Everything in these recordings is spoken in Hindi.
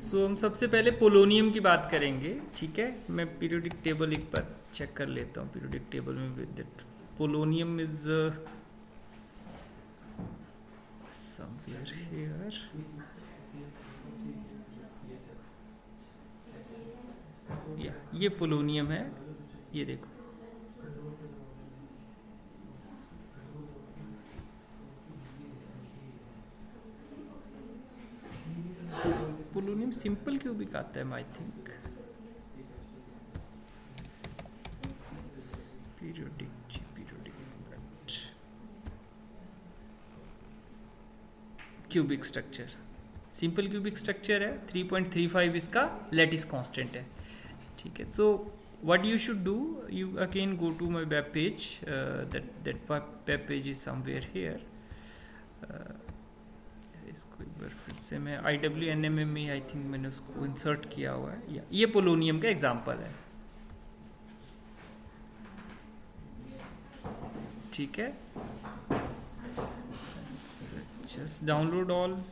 सो हम सबसे पहले पोलोनियम की बात करेंगे, ठीक है। मैं पीरियोडिक टेबल एक बार चेक कर लेता हूँ। पीरियोडिक टेबल में with that polonium is somewhere here. या ये पोलोनियम है, ये देखो। पोलोनियम सिंपल क्यूबिक आता है I think. Periodic cubic structure, simple cubic structure है। 3.35 इसका लैटिस कांस्टेंट है, ठीक है। सो what you should do, you again go to my web page, that web page is somewhere here. इसको एक बार फिर से मैं IWNM में आई थिंक मैंने उसको इंसर्ट किया हुआ है। ये पोलोनियम का एग्जांपल है, ठीक है। Just download all.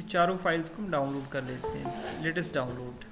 चारों फाइल्स को हम डाउनलोड कर लेते हैं। Latest download.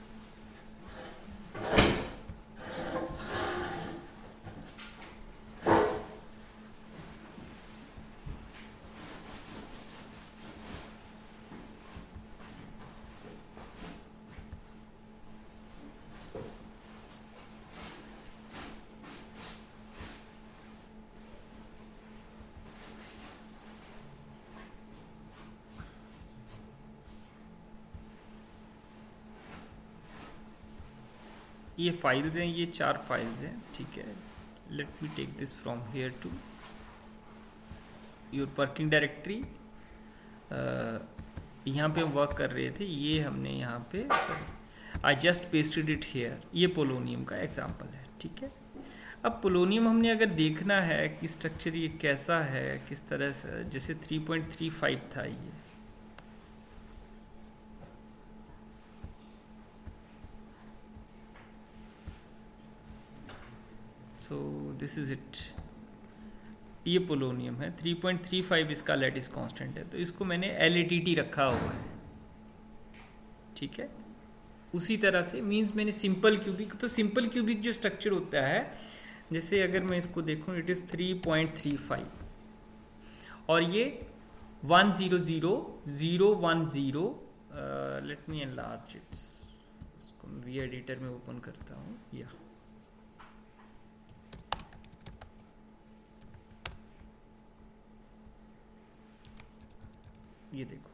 ये फाइल्स हैं, ये 4 फाइल्स हैं, ठीक है। Let me take this from here to your working directory. यहाँ पे हम वर्क कर रहे थे, ये हमने यहाँ पे I just pasted it here. ये पोलोनियम का एग्जांपल है, ठीक है। अब पोलोनियम हमने अगर देखना है कि स्ट्रक्चर ये कैसा है, किस तरह से, जैसे 3.35 था ये, सो दिस इज इट। ये पोलोनियम है, 3.35 इसका लैटिस कांस्टेंट है, तो इसको मैंने LATT रखा हुआ है, ठीक है। उसी तरह से मींस मैंने सिंपल क्यूबिक, तो सिंपल क्यूबिक जो स्ट्रक्चर होता है, जैसे अगर मैं इसको देखूं, इट इज 3.35 और ये 100010। Let me enlarge it. इसको मैं वी एडिटर में ओपन करता हूँ। या ये देखो,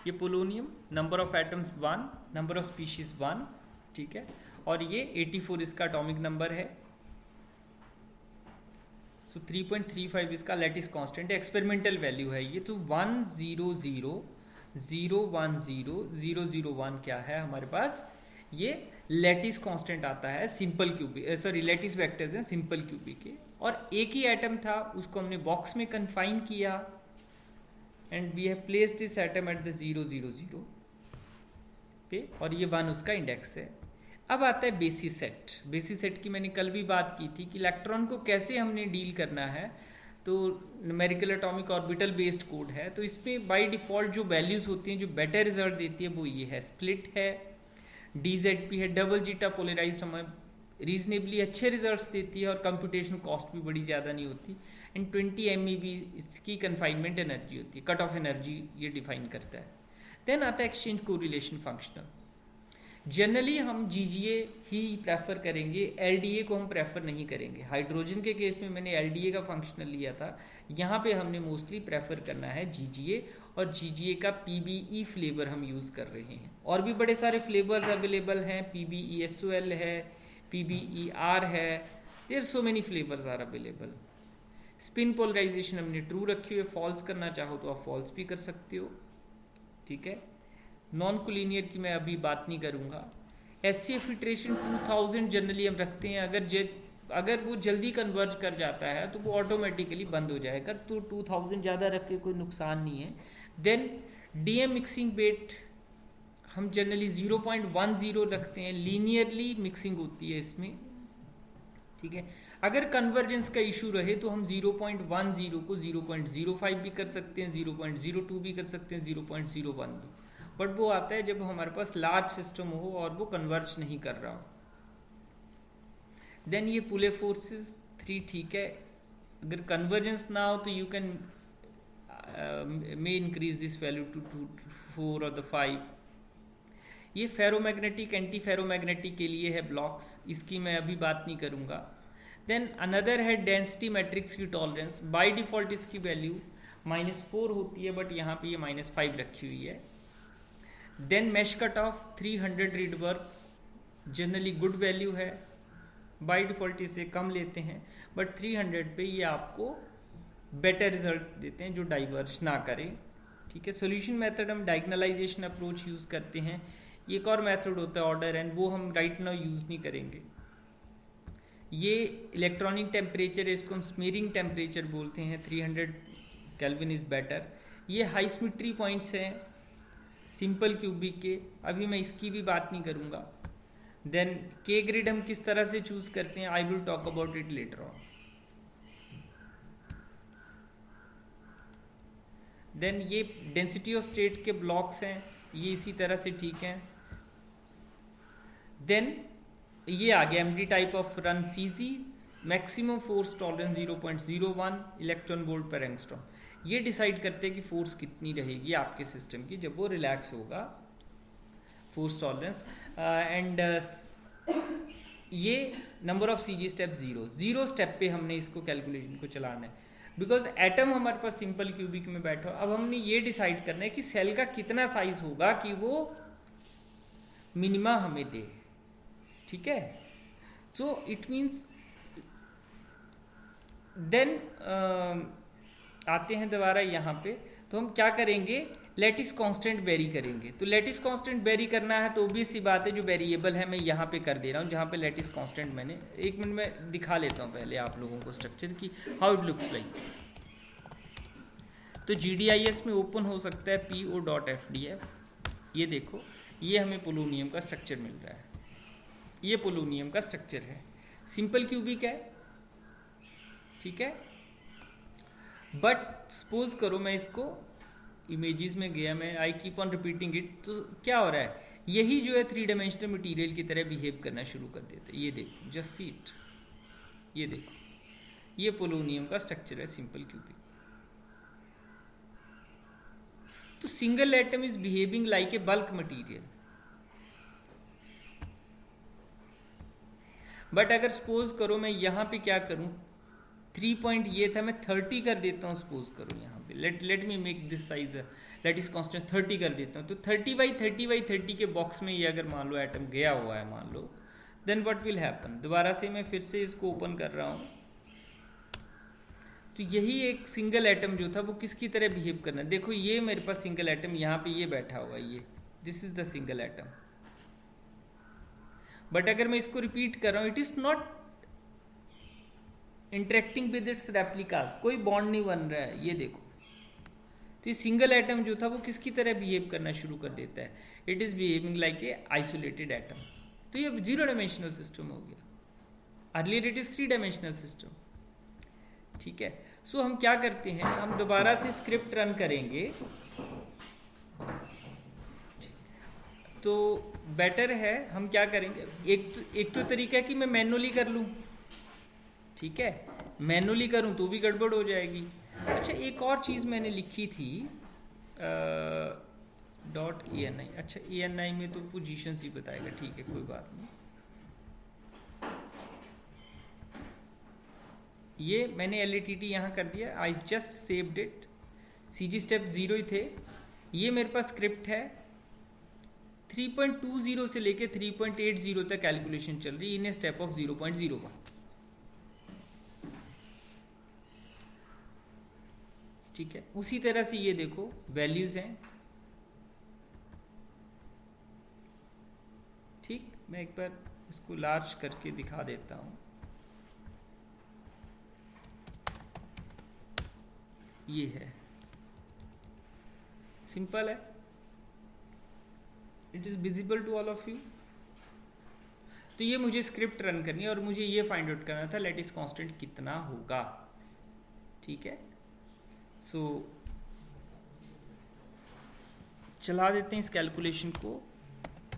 ये polonium, number of atoms 1, number of species 1, ठीक है। और ये 84 इसका एटॉमिक नंबर है। सो 3.35 इसका लैटिस कांस्टेंट है, एक्सपेरिमेंटल वैल्यू है ये। तो 10000100001 क्या है हमारे पास, ये लैटिस कांस्टेंट आता है simple cubic, sorry lattice vectors हैं सिंपल क्यूबिक के। और एक ही एटम था, उसको हमने बॉक्स में कन्फाइन किया and we have placed this atom at the 000 पे, और ये 1 उसका इंडेक्स है। अब आता है बेसिस सेट। बेसिस सेट की मैंने कल भी बात की थी कि इलेक्ट्रॉन को कैसे हमने डील करना है। तो numerical atomic orbital based code है, तो इसमें बाय डिफॉल्ट जो वैल्यूज होती हैं जो बेटर रिजल्ट देती है वो ये है, स्प्लिट है, DZP है, डबल जीटा पोलराइज्ड हमें रीजनेबली अच्छे रिजल्ट्स देती है और कंप्यूटेशन कॉस्ट भी बड़ी ज़्यादा नहीं होती। एंड 20 MeV इसकी कन्फाइनमेंट एनर्जी होती है, कट ऑफ एनर्जी ये डिफाइन करता है। देन आता है एक्सचेंज कोरिलेशन फंक्शनल। जनरली हम GGA ही प्रेफर करेंगे, LDA को हम प्रेफर नहीं करेंगे। हाइड्रोजन के केस में मैंने LDA का फंक्शनल लिया था, यहाँ पे हमने मोस्टली प्रेफर करना है GGA, और GGA का PBE फ्लेवर हम यूज़ कर रहे हैं। और भी बड़े सारे फ्लेवर्स अवेलेबल हैं, PBESOL है, PBER है, there so many flavours are available. Spin polarization हमने ट्रू रखी हुई है, फॉल्स करना चाहो तो आप फॉल्स भी कर सकते हो, ठीक है। नॉन कोलिनियर की मैं अभी बात नहीं करूँगा। SCF इटरेशन 2000 जनरली हम रखते हैं। अगर वो जल्दी कन्वर्ज कर जाता है तो वो ऑटोमेटिकली बंद हो जाएगा, तो 2000 ज़्यादा रख के कोई नुकसान नहीं है। देन DM मिक्सिंग वेट हम जनरली 0.10 रखते हैं, लीनियरली मिक्सिंग होती है इसमें, ठीक है। अगर कन्वर्जेंस का इशू रहे तो हम 0.10 को 0.05 भी कर सकते हैं, 0.02 भी कर सकते हैं, 0.01 भी, बट वो आता है जब हमारे पास लार्ज सिस्टम हो और वो कन्वर्ज नहीं कर रहा हो। देन ये पुले फोर्सेस 3 ठीक है। अगर कन्वर्जेंस ना हो तो you can may increase this value to 4 और द 5। ये फेरोमैग्नेटिक एंटी फेरोमैग्नेटिक के लिए है ब्लॉक्स, इसकी मैं अभी बात नहीं करूँगा। देन अनदर है डेंसिटी मैट्रिक्स की टॉलरेंस। बाय डिफॉल्ट इसकी वैल्यू -4 होती है, बट यहाँ पे ये -5 रखी हुई है। Then mesh cut off 300 Rydberg generally good value है, बाय डिफॉल्ट इसे कम लेते हैं, बट 300 पे ये आपको बेटर रिजल्ट देते हैं जो डाइवर्ज ना करें। ठीक है। सॉल्यूशन मेथड हम डायगोनलाइजेशन अप्रोच यूज़ करते हैं। ये एक और मेथड होता है ऑर्डर एंड, वो हम राइट नाउ यूज़ नहीं करेंगे। ये इलेक्ट्रॉनिक टेम्परेचर है, इसको हम स्मीरिंग टेम्परेचर बोलते हैं। 300 केल्विन इज़ बेटर। ये हाई सिमेट्री पॉइंट्स हैं सिंपल क्यूबिक के, अभी मैं इसकी भी बात नहीं करूँगा। देन के ग्रिड हम किस तरह से चूज़ करते हैं, I will talk about it later on. Then ये डेंसिटी ऑफ स्टेट के ब्लॉक्स हैं, ये इसी तरह से ठीक हैं। देन ये आ गया MD type of run CG, maximum force tolerance 0.01 electron volt पर एंगस्ट्रॉम। ये डिसाइड करते हैं कि फोर्स कितनी रहेगी आपके सिस्टम की जब वो रिलैक्स होगा, फोर्स टॉलरेंस। एंड ये number of CG step 0 step पे हमने इसको कैलकुलेशन को चलाना है, बिकॉज एटम हमारे पास सिंपल क्यूबिक में बैठा हो। अब हमने ये डिसाइड करना है कि सेल का कितना साइज होगा कि वो मिनिमा हमें दे। ठीक है। सो इट मीन्स देन आते हैं दोबारा यहाँ पे, तो हम क्या करेंगे, लेटिस कांस्टेंट वेरी करेंगे। तो लेटिस कांस्टेंट वेरी करना है तो ऑब्वियस सी बात है जो वेरिएबल है मैं यहाँ पे कर दे रहा हूँ, जहाँ पे लेटिस कांस्टेंट मैंने 1 मिनट में दिखा लेता हूँ पहले आप लोगों को स्ट्रक्चर की हाउ इट लुक्स लाइक। तो GDIS में ओपन हो सकता है PO.FDF। ये देखो, ये हमें पोलोनियम का स्ट्रक्चर मिल रहा है, ये पोलोनियम का स्ट्रक्चर है, सिंपल क्यूबिक है। ठीक है। बट सपोज करो मैं इसको इमेजेस में गया, मैं I keep on repeating it, तो क्या हो रहा है, यही जो है 3 डायमेंशनल मटेरियल की तरह बिहेव करना शुरू कर देता है। ये देखो, जस्ट सी इट, ये देखो, ये पोलोनियम का स्ट्रक्चर है सिंपल क्यूबिक। तो single atom is behaving like a bulk material. But अगर सपोज करो मैं यहाँ पे क्या करूँ, 3 पॉइंट ये था, मैं 30 कर देता हूँ। सपोज करो यहाँ पे let me make this size lattice constant 30 कर देता हूँ। तो 30 के बॉक्स में ये अगर मान लो एटम गया हुआ है मान लो, देन व्हाट विल हैपन। दोबारा से मैं फिर से इसको ओपन कर रहा हूँ, तो यही एक सिंगल एटम जो था वो किसकी तरह बिहेव करना। देखो ये मेरे पास सिंगल एटम यहाँ पे ये बैठा हुआ है, ये this is the single atom. But अगर मैं इसको रिपीट कर रहा हूँ, it is not interacting with its replicas, कोई बॉन्ड नहीं बन रहा है। ये देखो, तो ये सिंगल एटम जो था वो किसकी तरह बिहेव करना शुरू कर देता है, it is behaving like a isolated atom. तो ये 0 डायमेंशनल सिस्टम हो गया, earlier it is 3 dimensional system. ठीक है। सो हम क्या करते हैं, हम दोबारा से स्क्रिप्ट रन करेंगे, तो बेटर है हम क्या करेंगे, एक तो तरीका है कि मैं मैनुअली कर लूँ। ठीक है, मैनुअली करूँ तो भी गड़बड़ हो जाएगी। अच्छा, एक और चीज़ मैंने लिखी थी .ANI। अच्छा, ANI में तो पोजीशन ही बताएगा, ठीक है कोई बात नहीं। ये मैंने LATT यहाँ कर दिया, I just saved it. CG step 0 ही थे। ये मेरे पास स्क्रिप्ट है, 3.20 से लेके 3.80 तक कैलकुलेशन चल रही है इन ए स्टेप ऑफ 0.01। ठीक है। उसी तरह से ये देखो वैल्यूज हैं। ठीक, मैं एक बार इसको लार्ज करके दिखा देता हूँ। ये है, सिंपल है, it is visible to all of you. तो ये मुझे स्क्रिप्ट रन करनी है और मुझे ये फाइंड आउट करना था लैटिस कांस्टेंट कितना होगा, ठीक है। सो चला देते हैं इस कैलकुलेशन को।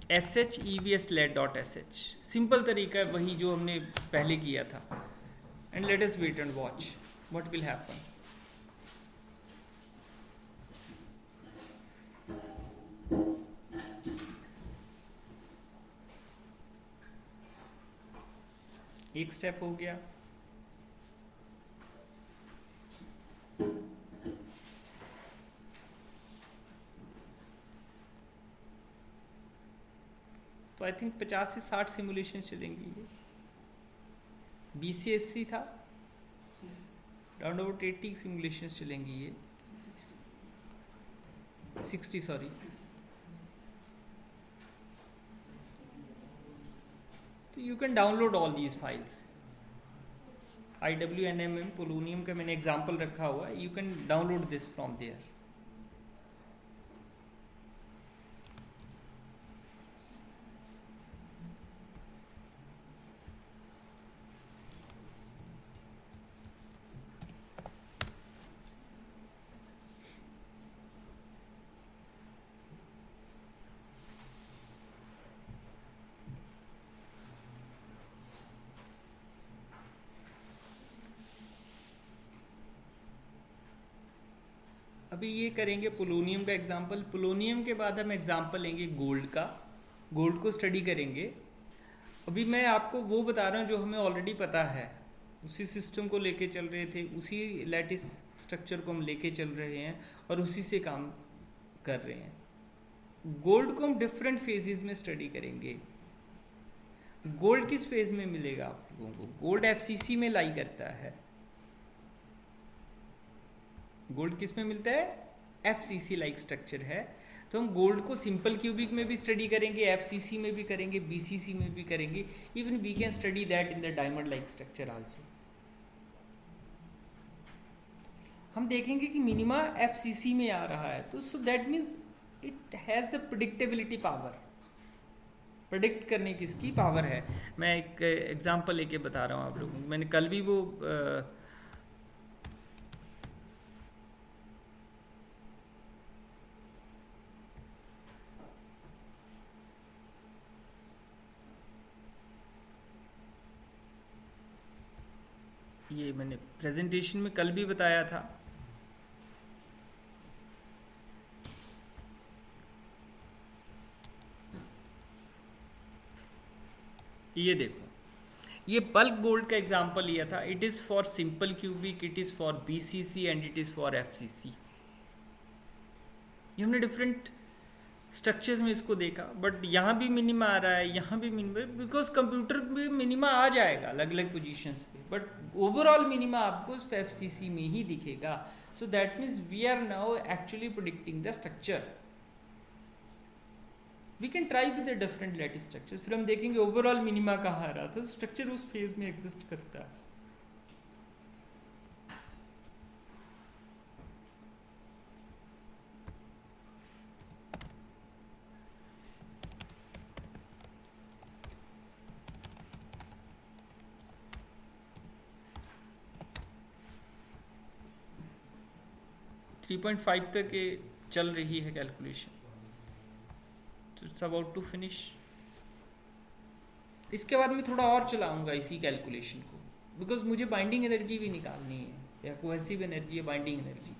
sh evs let.sh सिंपल तरीका है, वही जो हमने पहले किया था। And let us wait and watch what will happen. एक स्टेप हो गया। तो आई थिंक 50 से 60 सिमुलेशन चलेंगी ये। BCSC था, राउंड अबाउट 80 सिमुलेशन चलेंगी ये, 60 सॉरी। तो you can download all these files. IWNMM polonium का मैंने एग्जाम्पल रखा हुआ है, you can download this from there. अभी ये करेंगे पोलोनियम का एग्जाम्पल। पोलोनियम के बाद हम एग्जाम्पल लेंगे गोल्ड का, गोल्ड को स्टडी करेंगे। अभी मैं आपको वो बता रहा हूँ जो हमें ऑलरेडी पता है, उसी सिस्टम को लेके चल रहे थे, उसी लैटिस स्ट्रक्चर को हम लेके चल रहे हैं और उसी से काम कर रहे हैं। गोल्ड को हम डिफरेंट फेजेस में स्टडी करेंगे। गोल्ड किस फेज में मिलेगा आप लोगों को? गोल्ड FCC में लाई करता है। गोल्ड किस में मिलता है? FCC लाइक स्ट्रक्चर है। तो हम गोल्ड को सिंपल क्यूबिक में भी स्टडी करेंगे, FCC में भी करेंगे, BCC में भी करेंगे। Even we can study that in the diamond like structure also. हम देखेंगे कि मिनिमा FCC में आ रहा है, तो सो that means it has the predictability power. Predict करने की इसकी पावर है। मैं एक एग्जांपल लेके बता रहा हूँ आप लोगों को। मैंने कल भी वो ये मैंने प्रेजेंटेशन में कल भी बताया था। ये देखो, ये बल्क गोल्ड का एग्जांपल लिया था। It is for simple cubic, it is for BCC and it is for FCC। ये हमने डिफरेंट स्ट्रक्चर्स में इसको देखा, बट यहाँ भी मिनिमा आ रहा है, यहाँ भी मिनिमा, बिकॉज कंप्यूटर में मिनिमा आ जाएगा अलग अलग पोजीशंस पे, बट ओवरऑल मिनिमा आपको FCC में ही दिखेगा। So that means we are now actually predicting the structure. We can try with the different lattice structures, फिर हम देखेंगे ओवरऑल मिनिमा कहाँ आ रहा था। स्ट्रक्चर उस फेज में एग्जिस्ट करता है। 3.5 तक ये चल रही है कैलकुलेशन, तो इट्स अबाउट टू फिनिश। इसके बाद मैं थोड़ा और चलाऊंगा इसी कैलकुलेशन को, बिकॉज मुझे बाइंडिंग एनर्जी भी निकालनी है, या कोहेसिव एनर्जी या बाइंडिंग एनर्जी।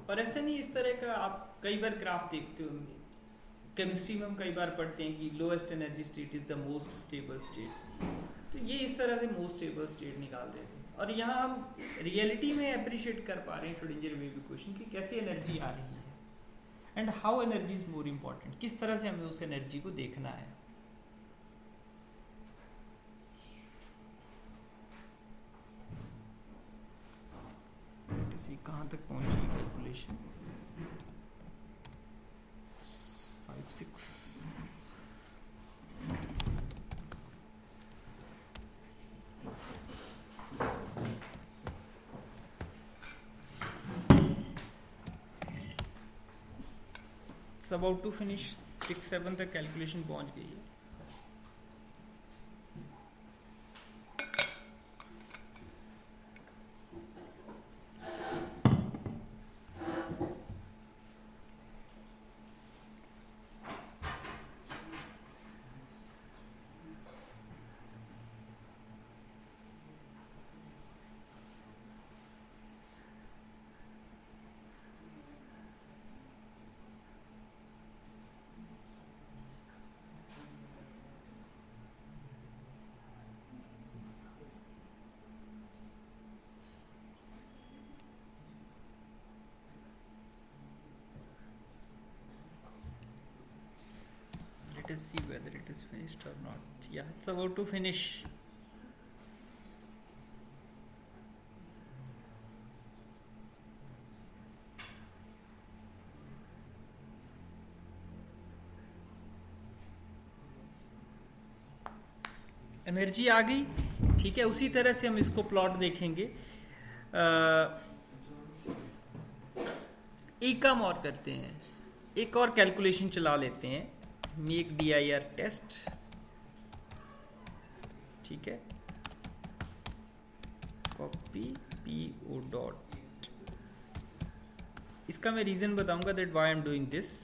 और ऐसे नहीं, इस तरह का आप कई बार ग्राफ देखते होंगे। केमिस्ट्री में हम कई बार पढ़ते हैं कि lowest energy state is the most stable state, तो ये इस तरह से मोस्ट स्टेबल स्टेट निकाल रहे थे। और यहाँ हम रियलिटी में अप्रिशिएट कर पा रहे हैं श्रोडिंगर वेव इक्वेशन की कैसे एनर्जी आ रही है। And how energy is more important, किस तरह से हमें उस एनर्जी को देखना है। कहाँ तक पहुंची कैलकुलेशन, 5-6 अबाउट टू फिनिश, 6-7 तक कैलकुलेशन पहुंच गई है। Let us see whether it is finished or not. Yeah, it's about to finish. Energy आ गई, ठीक है। उसी तरह से हम इसको प्लॉट देखेंगे। एक काम और करते हैं, एक और कैलकुलेशन चला लेते हैं, मेक DIR टेस्ट, ठीक है। कॉपी PO डॉट, इसका मैं रीजन बताऊंगा that why I am doing this.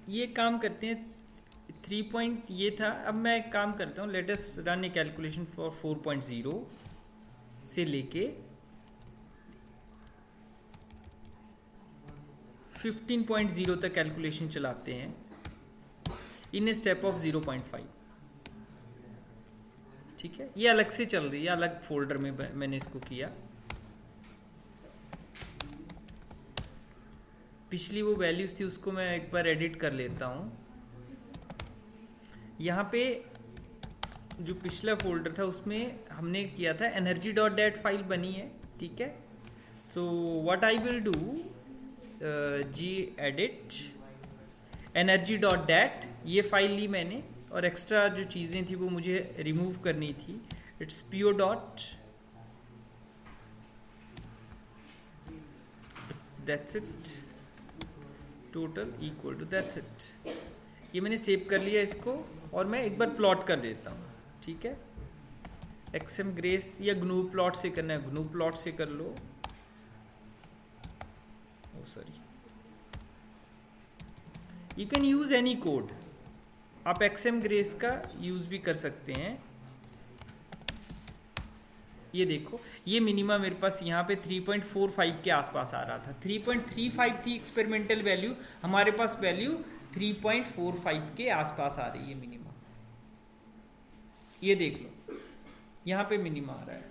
ये काम करते हैं, 3 पॉइंट ये था। अब मैं एक काम करता हूँ, let us run A calculation for 4.0 से लेके 15.0 तक कैलकुलेशन चलाते हैं इन ए स्टेप ऑफ 0.5, ठीक है। ये अलग से चल रही है, अलग फोल्डर में मैंने इसको किया। पिछली वो वैल्यूज थी उसको मैं एक बार एडिट कर लेता हूँ। यहाँ पे जो पिछला फोल्डर था उसमें हमने किया था एनर्जी डॉट डैट फाइल बनी है, ठीक है। So what I will do, gedit energy dot dat, ये फाइल ली मैंने और एक्स्ट्रा जो चीज़ें थी वो मुझे रिमूव करनी थी। It's PO dot, that's it, total equal to, that's it. ये मैंने सेव कर लिया इसको और मैं एक बार प्लॉट कर देता हूँ, ठीक है। XM ग्रेस या GNU प्लॉट से करना है, GNU प्लॉट से कर लो। Oh sorry, you can use any code, आप XM ग्रेस का यूज भी कर सकते हैं। ये देखो, ये मिनिमा मेरे पास यहाँ पे 3.45 के आसपास आ रहा था। 3.35 थी एक्सपेरिमेंटल वैल्यू, हमारे पास वैल्यू 3.45 के आसपास आ रही है मिनिमा। ये देख लो, यहाँ पे मिनिमा आ रहा है।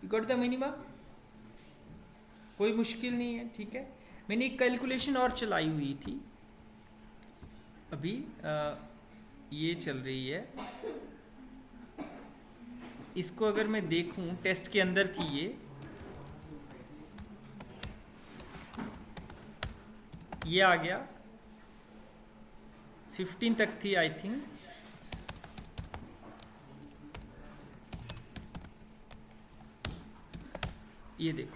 यू गॉट द मिनिमा, कोई मुश्किल नहीं है, ठीक है। मैंने एक कैलकुलेशन और चलाई हुई थी अभी, ये चल रही है। इसको अगर मैं देखूं, टेस्ट के अंदर थी ये आ गया 15 तक थी आई थिंक। ये देखो,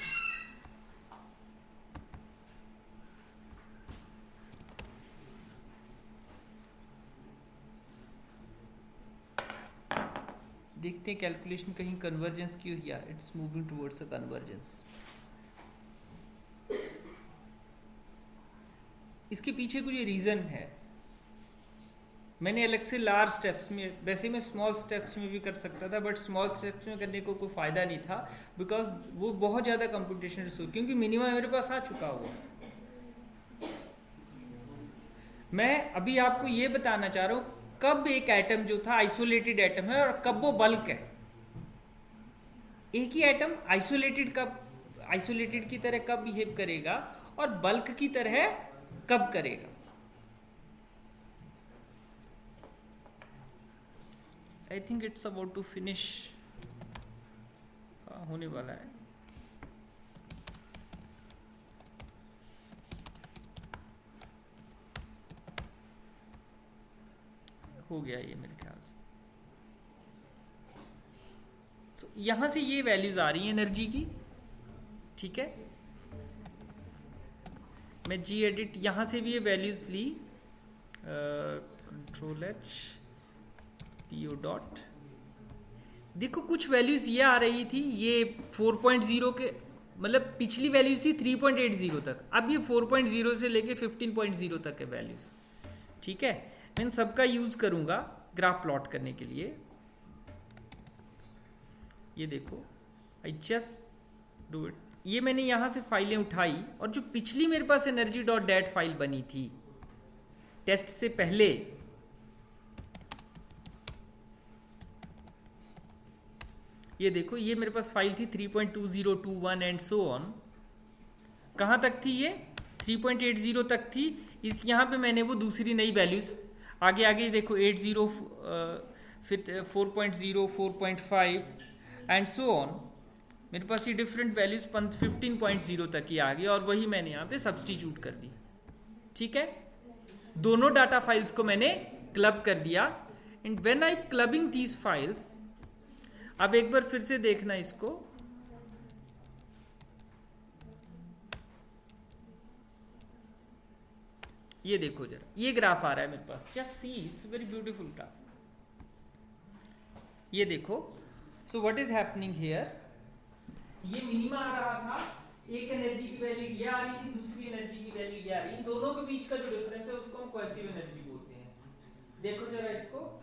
देखते हैं कैलकुलेशन कहीं कन्वर्जेंस की, या it's moving towards a convergence. इसके पीछे कुछ रीजन है। मैंने अलग से लार्ज स्टेप्स में, वैसे मैं स्मॉल स्टेप्स में भी कर सकता था, बट स्मॉल स्टेप्स में करने को कोई फायदा नहीं था, बिकॉज वो बहुत ज़्यादा कंप्यूटेशन रिसोर्स, क्योंकि मिनिमम मेरे पास आ चुका हुआ। मैं अभी आपको ये बताना चाह रहा हूं कब एक एटम जो था आइसोलेटेड एटम है और कब वो बल्क है। एक ही एटम आइसोलेटेड की तरह कब बिहेव करेगा और बल्क की तरह कब करेगा। I think it's about to finish, होने वाला है। हो गया ये मेरे ख्याल से। so, यहां से ये वैल्यूज आ रही है एनर्जी की, ठीक है। मैं जी एडिट यहां से भी ये वैल्यूज ली, कंट्रोल एच पीओ डॉट, देखो कुछ वैल्यूज ये आ रही थी, ये 4.0 के मतलब पिछली वैल्यूज थी 3.80 तक, अब ये 4.0 से लेके 15.0 तक है वैल्यूज, ठीक है। मैं इन सबका यूज करूंगा ग्राफ प्लॉट करने के लिए। ये देखो आई जस्ट डू इट, ये मैंने यहां से फाइलें उठाई और जो पिछली मेरे पास एनर्जी डॉट डैट फाइल बनी थी टेस्ट से पहले, ये देखो ये मेरे पास फाइल थी 3.2021 एंड सो ऑन। कहां तक थी ये? 3.80 तक थी। इस यहां पे मैंने वो दूसरी नई वैल्यूज आगे आगे देखो 80 फिर 4.0 4.5 एंड सो ऑन, मेरे पास ये डिफरेंट वैल्यूज 15.0 तक ही आ गई और वही मैंने यहाँ पे सब्सटीट्यूट कर दी, ठीक है। दोनों डाटा फाइल्स को मैंने क्लब कर दिया and when I clubbing these files, अब एक बार फिर से देखना इसको, ये देखो जरा ये ग्राफ आ रहा है मेरे पास, just see it's very beautiful graph. ये देखो so what is happening here, ये मिनिमा आ रहा था, एक एनर्जी की वैल्यू ये आ रही थी, दूसरी एनर्जी की वैल्यू ये आ रही है, इन दोनों के बीच का जो डिफरेंस है उसको हम कोहेसिव एनर्जी बोलते हैं। देखो जरा इसको,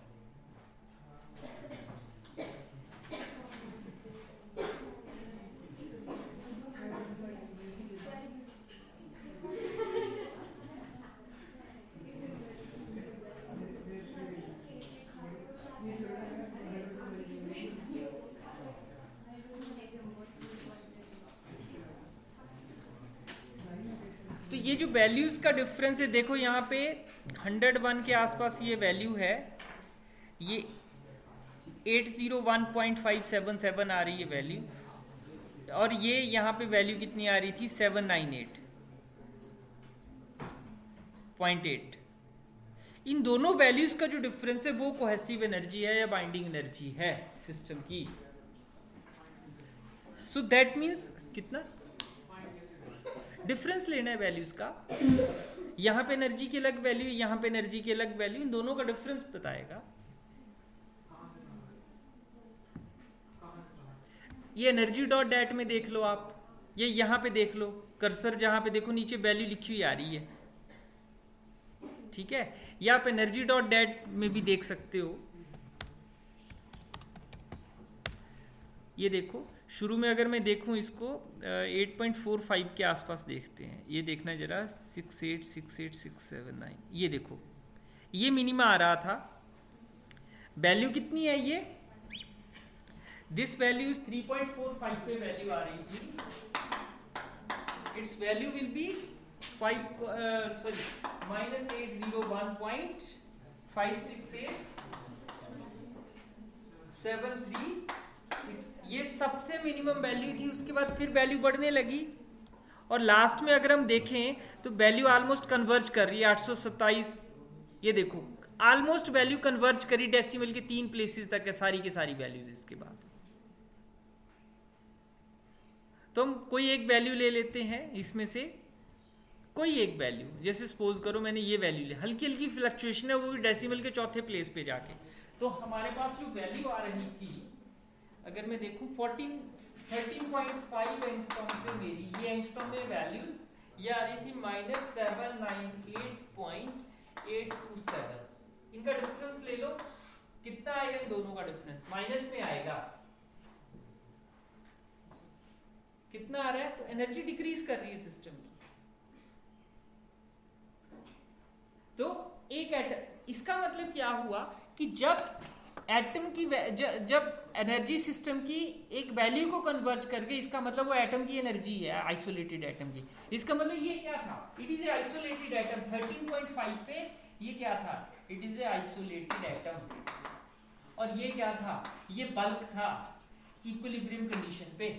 तो ये जो वैल्यूज का डिफरेंस है देखो यहाँ पे 101 के आसपास ये वैल्यू है, ये 801.577 आ रही है वैल्यू, और ये यहाँ पे वैल्यू कितनी आ रही थी 798.8। इन दोनों वैल्यूज का जो डिफरेंस है वो कोहेसिव एनर्जी है या बाइंडिंग एनर्जी है सिस्टम की। सो दैट मीन्स कितना डिफरेंस लेना है वैल्यूज का, यहां पे एनर्जी की अलग वैल्यू, यहां पे एनर्जी की अलग वैल्यू, इन दोनों का डिफरेंस बताएगा। ये एनर्जी डॉट डैट में देख लो आप, ये यहां पे देख लो, कर्सर जहां पे देखो नीचे वैल्यू लिखी हुई आ रही है, ठीक है। या आप एनर्जी डॉट डैट में भी देख सकते हो, ये देखो शुरू में अगर मैं देखूं इसको 8.45 के आसपास देखते हैं, ये देखना जरा 686869, ये देखो ये मिनिमा आ रहा था, वैल्यू कितनी है ये, दिस वैल्यू इज 3.45 पे वैल्यू आ रही थी, इट्स वैल्यू विल बी -801.56873, ये सबसे मिनिमम वैल्यू थी। उसके बाद फिर वैल्यू बढ़ने लगी और लास्ट में अगर हम देखें तो वैल्यू ऑलमोस्ट कन्वर्ज कर रही है 827, ये देखो ऑलमोस्ट वैल्यू कन्वर्ज करी डेसिमल के 3 प्लेसेस तक है सारी की सारी वैल्यूज। इसके बाद तो हम कोई एक वैल्यू ले लेते हैं, इसमें से कोई एक वैल्यू, जैसे सपोज करो मैंने ये वैल्यू ली, हल्की हल्की फ्लक्चुएशन है वो भी डेसिमल के चौथे प्लेस पे जाके, तो हमारे पास जो वैल्यू आ रही थी अगर मैं देखूं 13.5 एंगस्ट्रॉम पे मेरी ये एंगस्ट्रॉम में वैल्यूज ये आ रही थी -798.827, इनका डिफरेंस ले लो कितना आएगा, इन दोनों का डिफरेंस माइनस में आएगा, कितना आ रहा है, तो एनर्जी डिक्रीज कर रही है सिस्टम की। तो तो एक एटम, इसका मतलब क्या हुआ कि जब एटम की जब एनर्जी सिस्टम की एक वैल्यू को कन्वर्ज करके, इसका मतलब वो एटम की एनर्जी है, आइसोलेटेड एटम की। इसका मतलब ये क्या था, it is a isolated atom. 13.5 पे ये क्या था, it is a isolated atom. और ये क्या था, ये बल्क था इक्विलिब्रियम कंडीशन पे।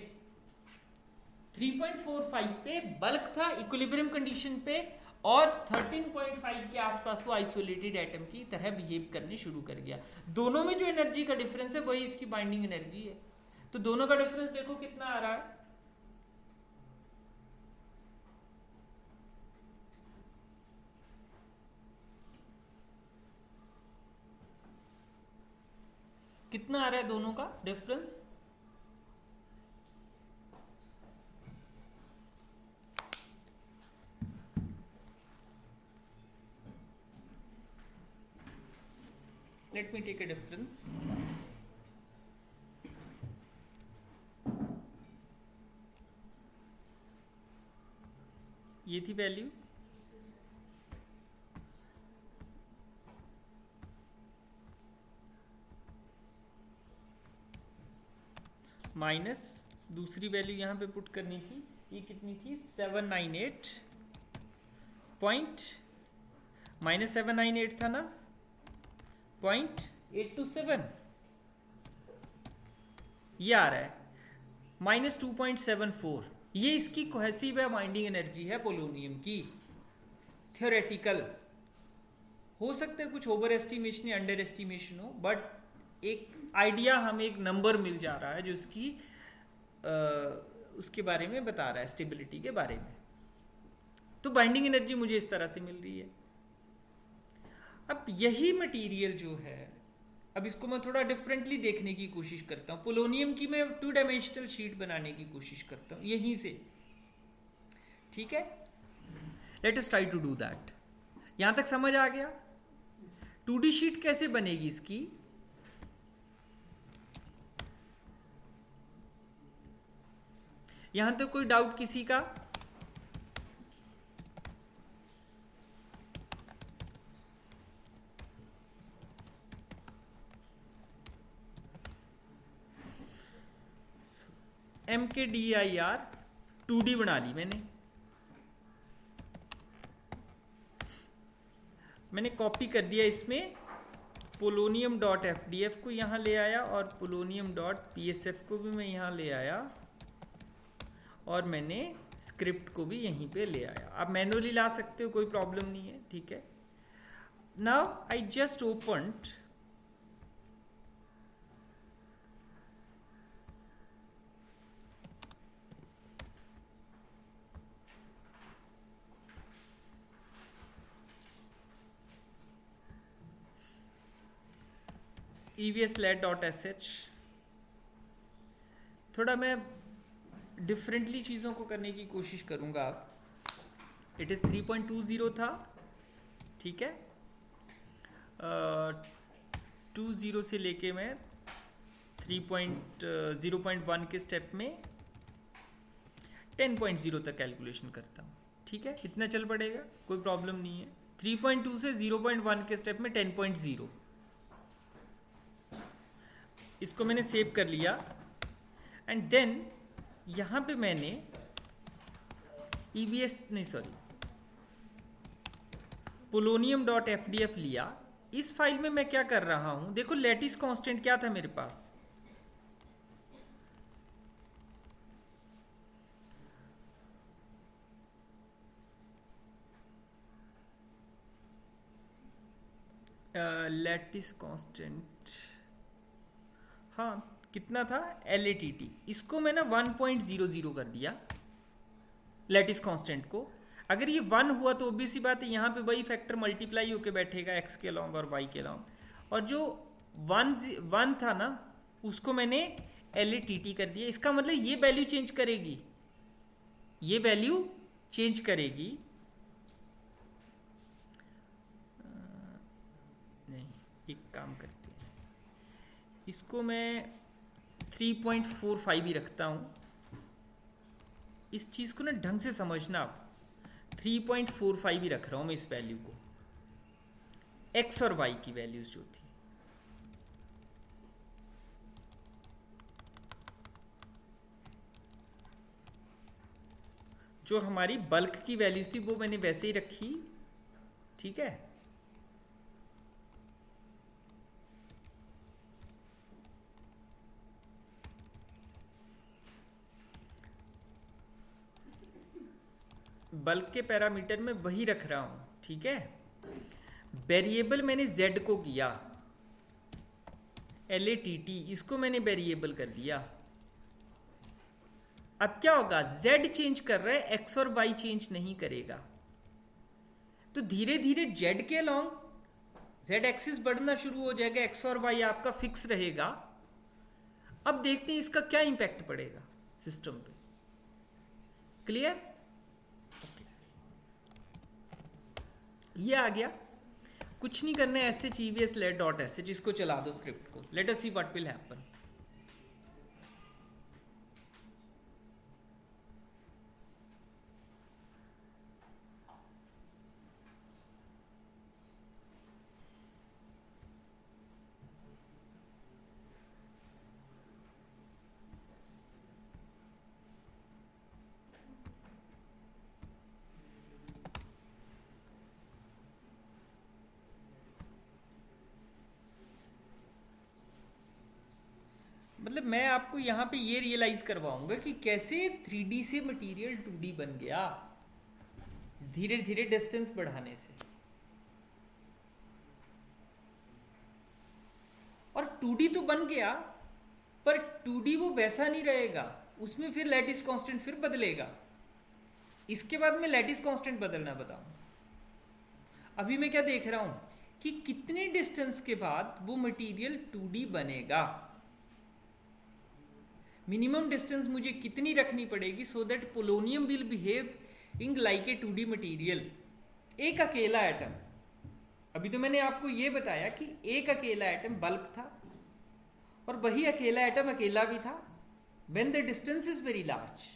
3.45 पे बल्क था इक्विलिब्रियम कंडीशन पे, और 13.5 के आसपास वो आइसोलेटेड एटम की तरह बिहेव करने शुरू कर गया। दोनों में जो एनर्जी का डिफरेंस है वही इसकी बाइंडिंग एनर्जी है। तो दोनों का डिफरेंस देखो कितना आ रहा है, कितना आ रहा है दोनों का difference. Let me take a difference. ये थी वैल्यू, माइनस दूसरी वैल्यू यहां पे पुट करनी थी, ये कितनी थी 798 पॉइंट, माइनस 798 था ना, 0.827, ये आ रहा है माइनस 2.74। ये इसकी कोहेसिव है बाइंडिंग एनर्जी है पोलोनियम की। थियोरेटिकल हो सकता है कुछ ओवर एस्टिमेशन या अंडर एस्टिमेशन हो, बट एक आइडिया हमें, एक नंबर मिल जा रहा है जो उसकी उसके बारे में बता रहा है, स्टेबिलिटी के बारे में। तो बाइंडिंग एनर्जी मुझे इस तरह से मिल रही है। अब यही मटेरियल जो है, अब इसको मैं थोड़ा डिफरेंटली देखने की कोशिश करता हूँ। पोलोनियम की मैं 2 डायमेंशनल शीट बनाने की कोशिश करता हूँ यहीं से, ठीक है। Let us try to do that. यहां तक समझ आ गया 2D शीट कैसे बनेगी इसकी। यहां तक कोई डाउट किसी का? MKDIR 2D बना ली मैंने कॉपी कर दिया इसमें, polonium.fdf को यहाँ ले आया और polonium.psf को भी मैं यहाँ ले आया, और मैंने स्क्रिप्ट को भी यहीं पे ले आया। आप मैनुअली ला सकते हो, कोई प्रॉब्लम नहीं है, ठीक है। Now I just opened evslat.sh। थोड़ा मैं डिफरेंटली चीज़ों को करने की कोशिश करूँगा। इट इज़ 3.20 था, ठीक है। 20 से लेके मैं 3.0.1 के स्टेप में 10.0 तक कैलकुलेशन करता हूँ, ठीक है। इतना चल पड़ेगा, कोई प्रॉब्लम नहीं है। 3.2 से 0.1 के स्टेप में 10.0, इसको मैंने सेव कर लिया। एंड देन यहाँ पे मैंने polonium.fdf लिया। इस फाइल में मैं क्या कर रहा हूँ, देखो लैटिस कांस्टेंट क्या था मेरे पास, लैटिस कांस्टेंट, हाँ कितना था, LATT। इसको मैंने 1.00 कर दिया लैटिस कांस्टेंट को। अगर ये 1 हुआ तो ऑब्वियस सी बात है यहाँ पे वही फैक्टर मल्टीप्लाई होके बैठेगा x के लॉन्ग और y के लॉन्ग। और जो 1 था ना उसको मैंने LATT कर दिया। इसका मतलब ये वैल्यू चेंज करेगी, ये वैल्यू चेंज करेगी। नहीं, एक काम करते हैं, इसको मैं 3.45 ही रखता हूँ। इस चीज़ को ना ढंग से समझना आप, 3.45 ही रख रहा हूँ मैं इस वैल्यू को, एक्स और वाई की वैल्यूज जो थी, जो हमारी बल्क की वैल्यूज थी वो मैंने वैसे ही रखी, ठीक है। बल्क के पैरामीटर में वही रख रहा हूं, ठीक है। वेरिएबल मैंने z को किया, LATT, इसको मैंने वेरिएबल कर दिया। अब क्या होगा, z चेंज कर रहा है, x और y चेंज नहीं करेगा, तो धीरे धीरे z के अलॉन्ग z एक्सिस बढ़ना शुरू हो जाएगा, x और y आपका फिक्स रहेगा। अब देखते हैं इसका क्या इंपैक्ट पड़ेगा सिस्टम पे। क्लियर? ये आ गया, कुछ नहीं करना है, SH EVS let dot SH, इसको चला दो स्क्रिप्ट को, let us see what will happen. मतलब मैं आपको यहाँ पे ये रियलाइज करवाऊंगा कि कैसे 3D से मटेरियल 2D बन गया, धीरे धीरे डिस्टेंस बढ़ाने से। और 2D तो बन गया, पर 2D वो वैसा नहीं रहेगा, उसमें फिर लैटिस कांस्टेंट फिर बदलेगा। इसके बाद मैं लैटिस कांस्टेंट बदलना बताऊं। अभी मैं क्या देख रहा हूं कि कितने डिस्टेंस के बाद वो मटेरियल 2D बनेगा, मिनिमम डिस्टेंस मुझे कितनी रखनी पड़ेगी so that polonium will behave in like a 2D material. एक अकेला एटम, अभी तो मैंने आपको ये बताया कि एक अकेला एटम बल्क था, और वही अकेला एटम अकेला भी था when the distance is very large.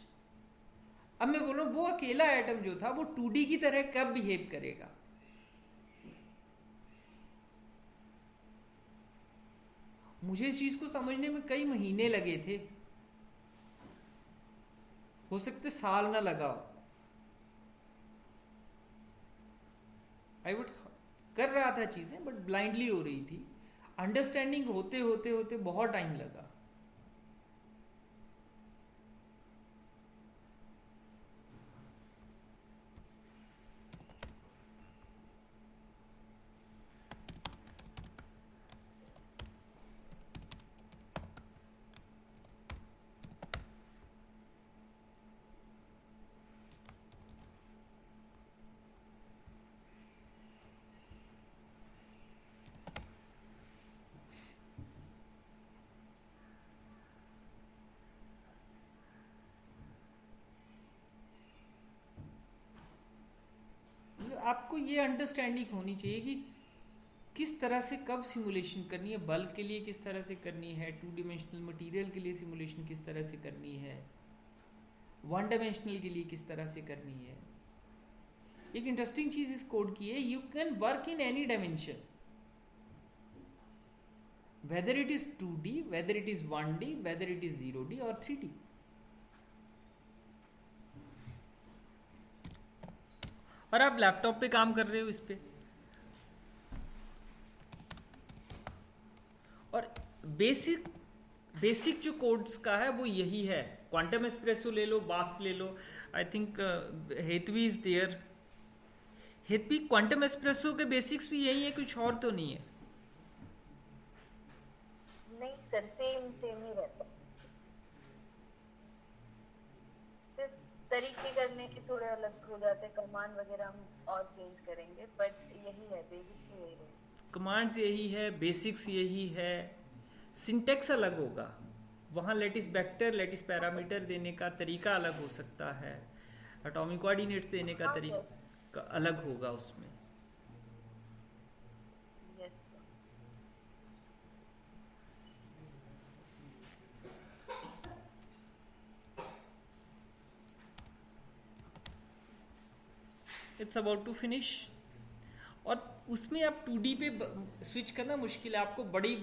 अब मैं बोल रहा हूं वो अकेला एटम जो था वो 2D की तरह कब बिहेव करेगा। मुझे इस चीज को समझने में कई महीने लगे थे, हो सकते साल ना लगा हो। आई वुड कर रहा था चीजें, बट ब्लाइंडली हो रही थी, अंडरस्टैंडिंग होते होते होते बहुत टाइम लगा। आपको ये अंडरस्टैंडिंग होनी चाहिए कि किस तरह से कब सिमुलेशन करनी है, बल्क के लिए किस तरह से करनी है, 2 डिमेंशनल मटेरियल के लिए सिमुलेशन किस तरह से करनी है, 1 डायमेंशनल के लिए किस तरह से करनी है। एक इंटरेस्टिंग चीज इस कोड की है, you can work in any dimension, whether it is 2D, whether it is 1D, whether it is 0D और 3D। और आप लैपटॉप पे काम कर रहे हो इस पे, और बेसिक जो कोड्स का है वो यही है। क्वांटम एस्प्रेसो ले लो, बास्प ले लो, I think Hetvi is there. Hetvi quantum espresso के बेसिक्स भी यही है, कुछ और तो नहीं है। नहीं सर, सेम सेम ही रहता है, सिर्फ तरीके करने के थोड़े अलग हो जाते हैं, कमांड वगैरह हम और चेंज करेंगे, बट यही है, बेसिक्स तो यही है। कमांड्स यही है, बेसिक्स यही है, सिंटेक्स अलग होगा। वहाँ लेटिस वेक्टर, लेटिस पैरामीटर देने का तरीका अलग हो सकता है, एटॉमिक कोऑर्डिनेट्स देने का हाँ सर, तरीका अलग होगा उसमें। Yes sir. It's about to finish. और उसमें आप 2D पे स्विच करना मुश्किल है, आपको बड़ी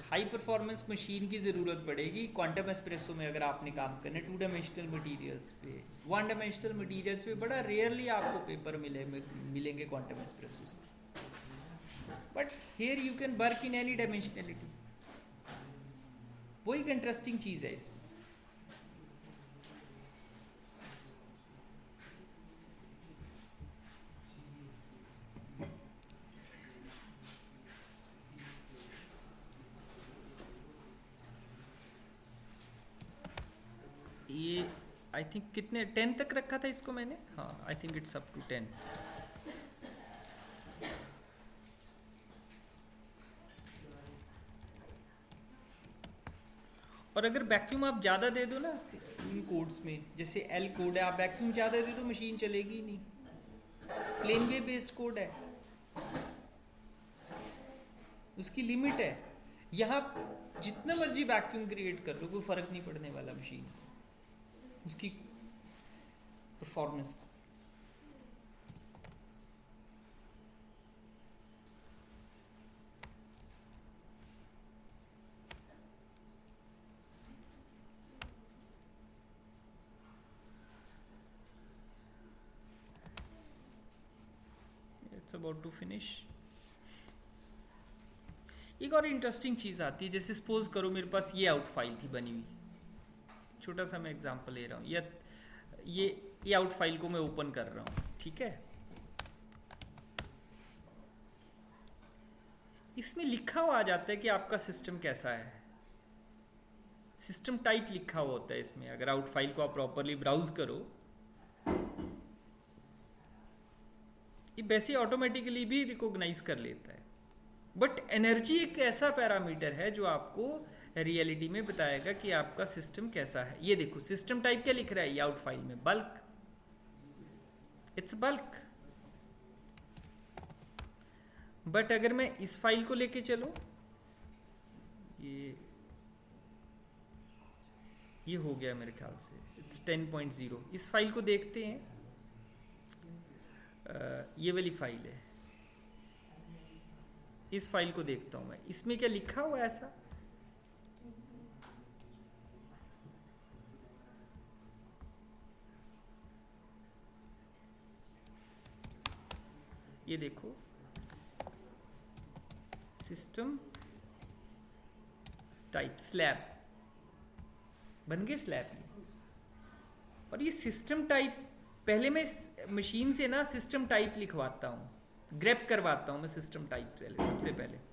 हाई परफॉर्मेंस मशीन की ज़रूरत पड़ेगी क्वांटम एस्प्रेसो में अगर आपने काम करना है 2 डायमेंशनल मटीरियल्स पे। 1 डायमेंशनल मटीरियल्स पे बड़ा रेयरली आपको पेपर मिलेंगे क्वांटम एस्प्रेसो से, but here you can work in any dimensionality. वो एक इंटरेस्टिंग चीज़ है इसमें। ये आई थिंक कितने 10 तक रखा था इसको मैंने, हाँ I think it's up to 10। और अगर वैक्यूम आप ज़्यादा दे दो ना इन कोड्स में, जैसे एल कोड है, आप वैक्यूम ज़्यादा दे दो मशीन चलेगी ही नहीं, प्लेन वेव बेस्ड कोड है, उसकी लिमिट है। यहाँ जितना मर्जी वैक्यूम क्रिएट कर लो कोई फर्क नहीं पड़ने वाला मशीन उसकी परफॉर्मेंस को। It's about to finish. एक और इंटरेस्टिंग चीज़ आती है, जैसे सपोज करो मेरे पास ये आउट फाइल थी बनी हुई, छोटा सा मैं एग्जांपल ले रहा हूँ, या ये आउट फाइल को मैं ओपन कर रहा हूँ, ठीक है। इसमें लिखा हुआ आ जाता है कि आपका सिस्टम कैसा है, सिस्टम टाइप लिखा हुआ होता है इसमें। अगर आउट फाइल को आप प्रॉपरली ब्राउज करो, ये वैसे ऑटोमेटिकली भी रिकॉग्नाइज कर लेता है। बट एनर्जी एक ऐसा पैरामीटर है जो आपको रियलिटी में बताएगा कि आपका सिस्टम कैसा है। ये देखो सिस्टम टाइप क्या लिख रहा है ये आउट फाइल में, बल्क, इट्स बल्क। बट अगर मैं इस फाइल को लेके चलूं, ये हो गया मेरे ख्याल से, इट्स 10.0। इस फाइल को देखते हैं, ये वाली फाइल है, इस फाइल को देखता हूं मैं, इसमें क्या लिखा हुआ है ऐसा? ये देखो सिस्टम टाइप स्लैब बन गए, स्लैब। और ये सिस्टम टाइप, पहले मैं मशीन से ना सिस्टम टाइप लिखवाता हूँ, ग्रैब करवाता हूँ मैं सिस्टम टाइप पहले, सबसे पहले।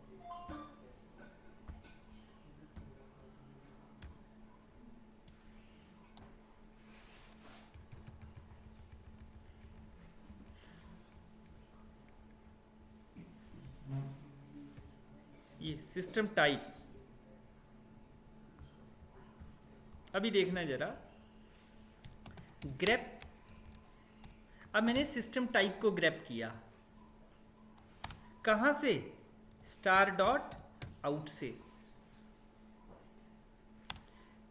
ये सिस्टम टाइप, अभी देखना जरा, ग्रैब। अब मैंने सिस्टम टाइप को ग्रैब किया, कहां से? स्टार डॉट आउट से,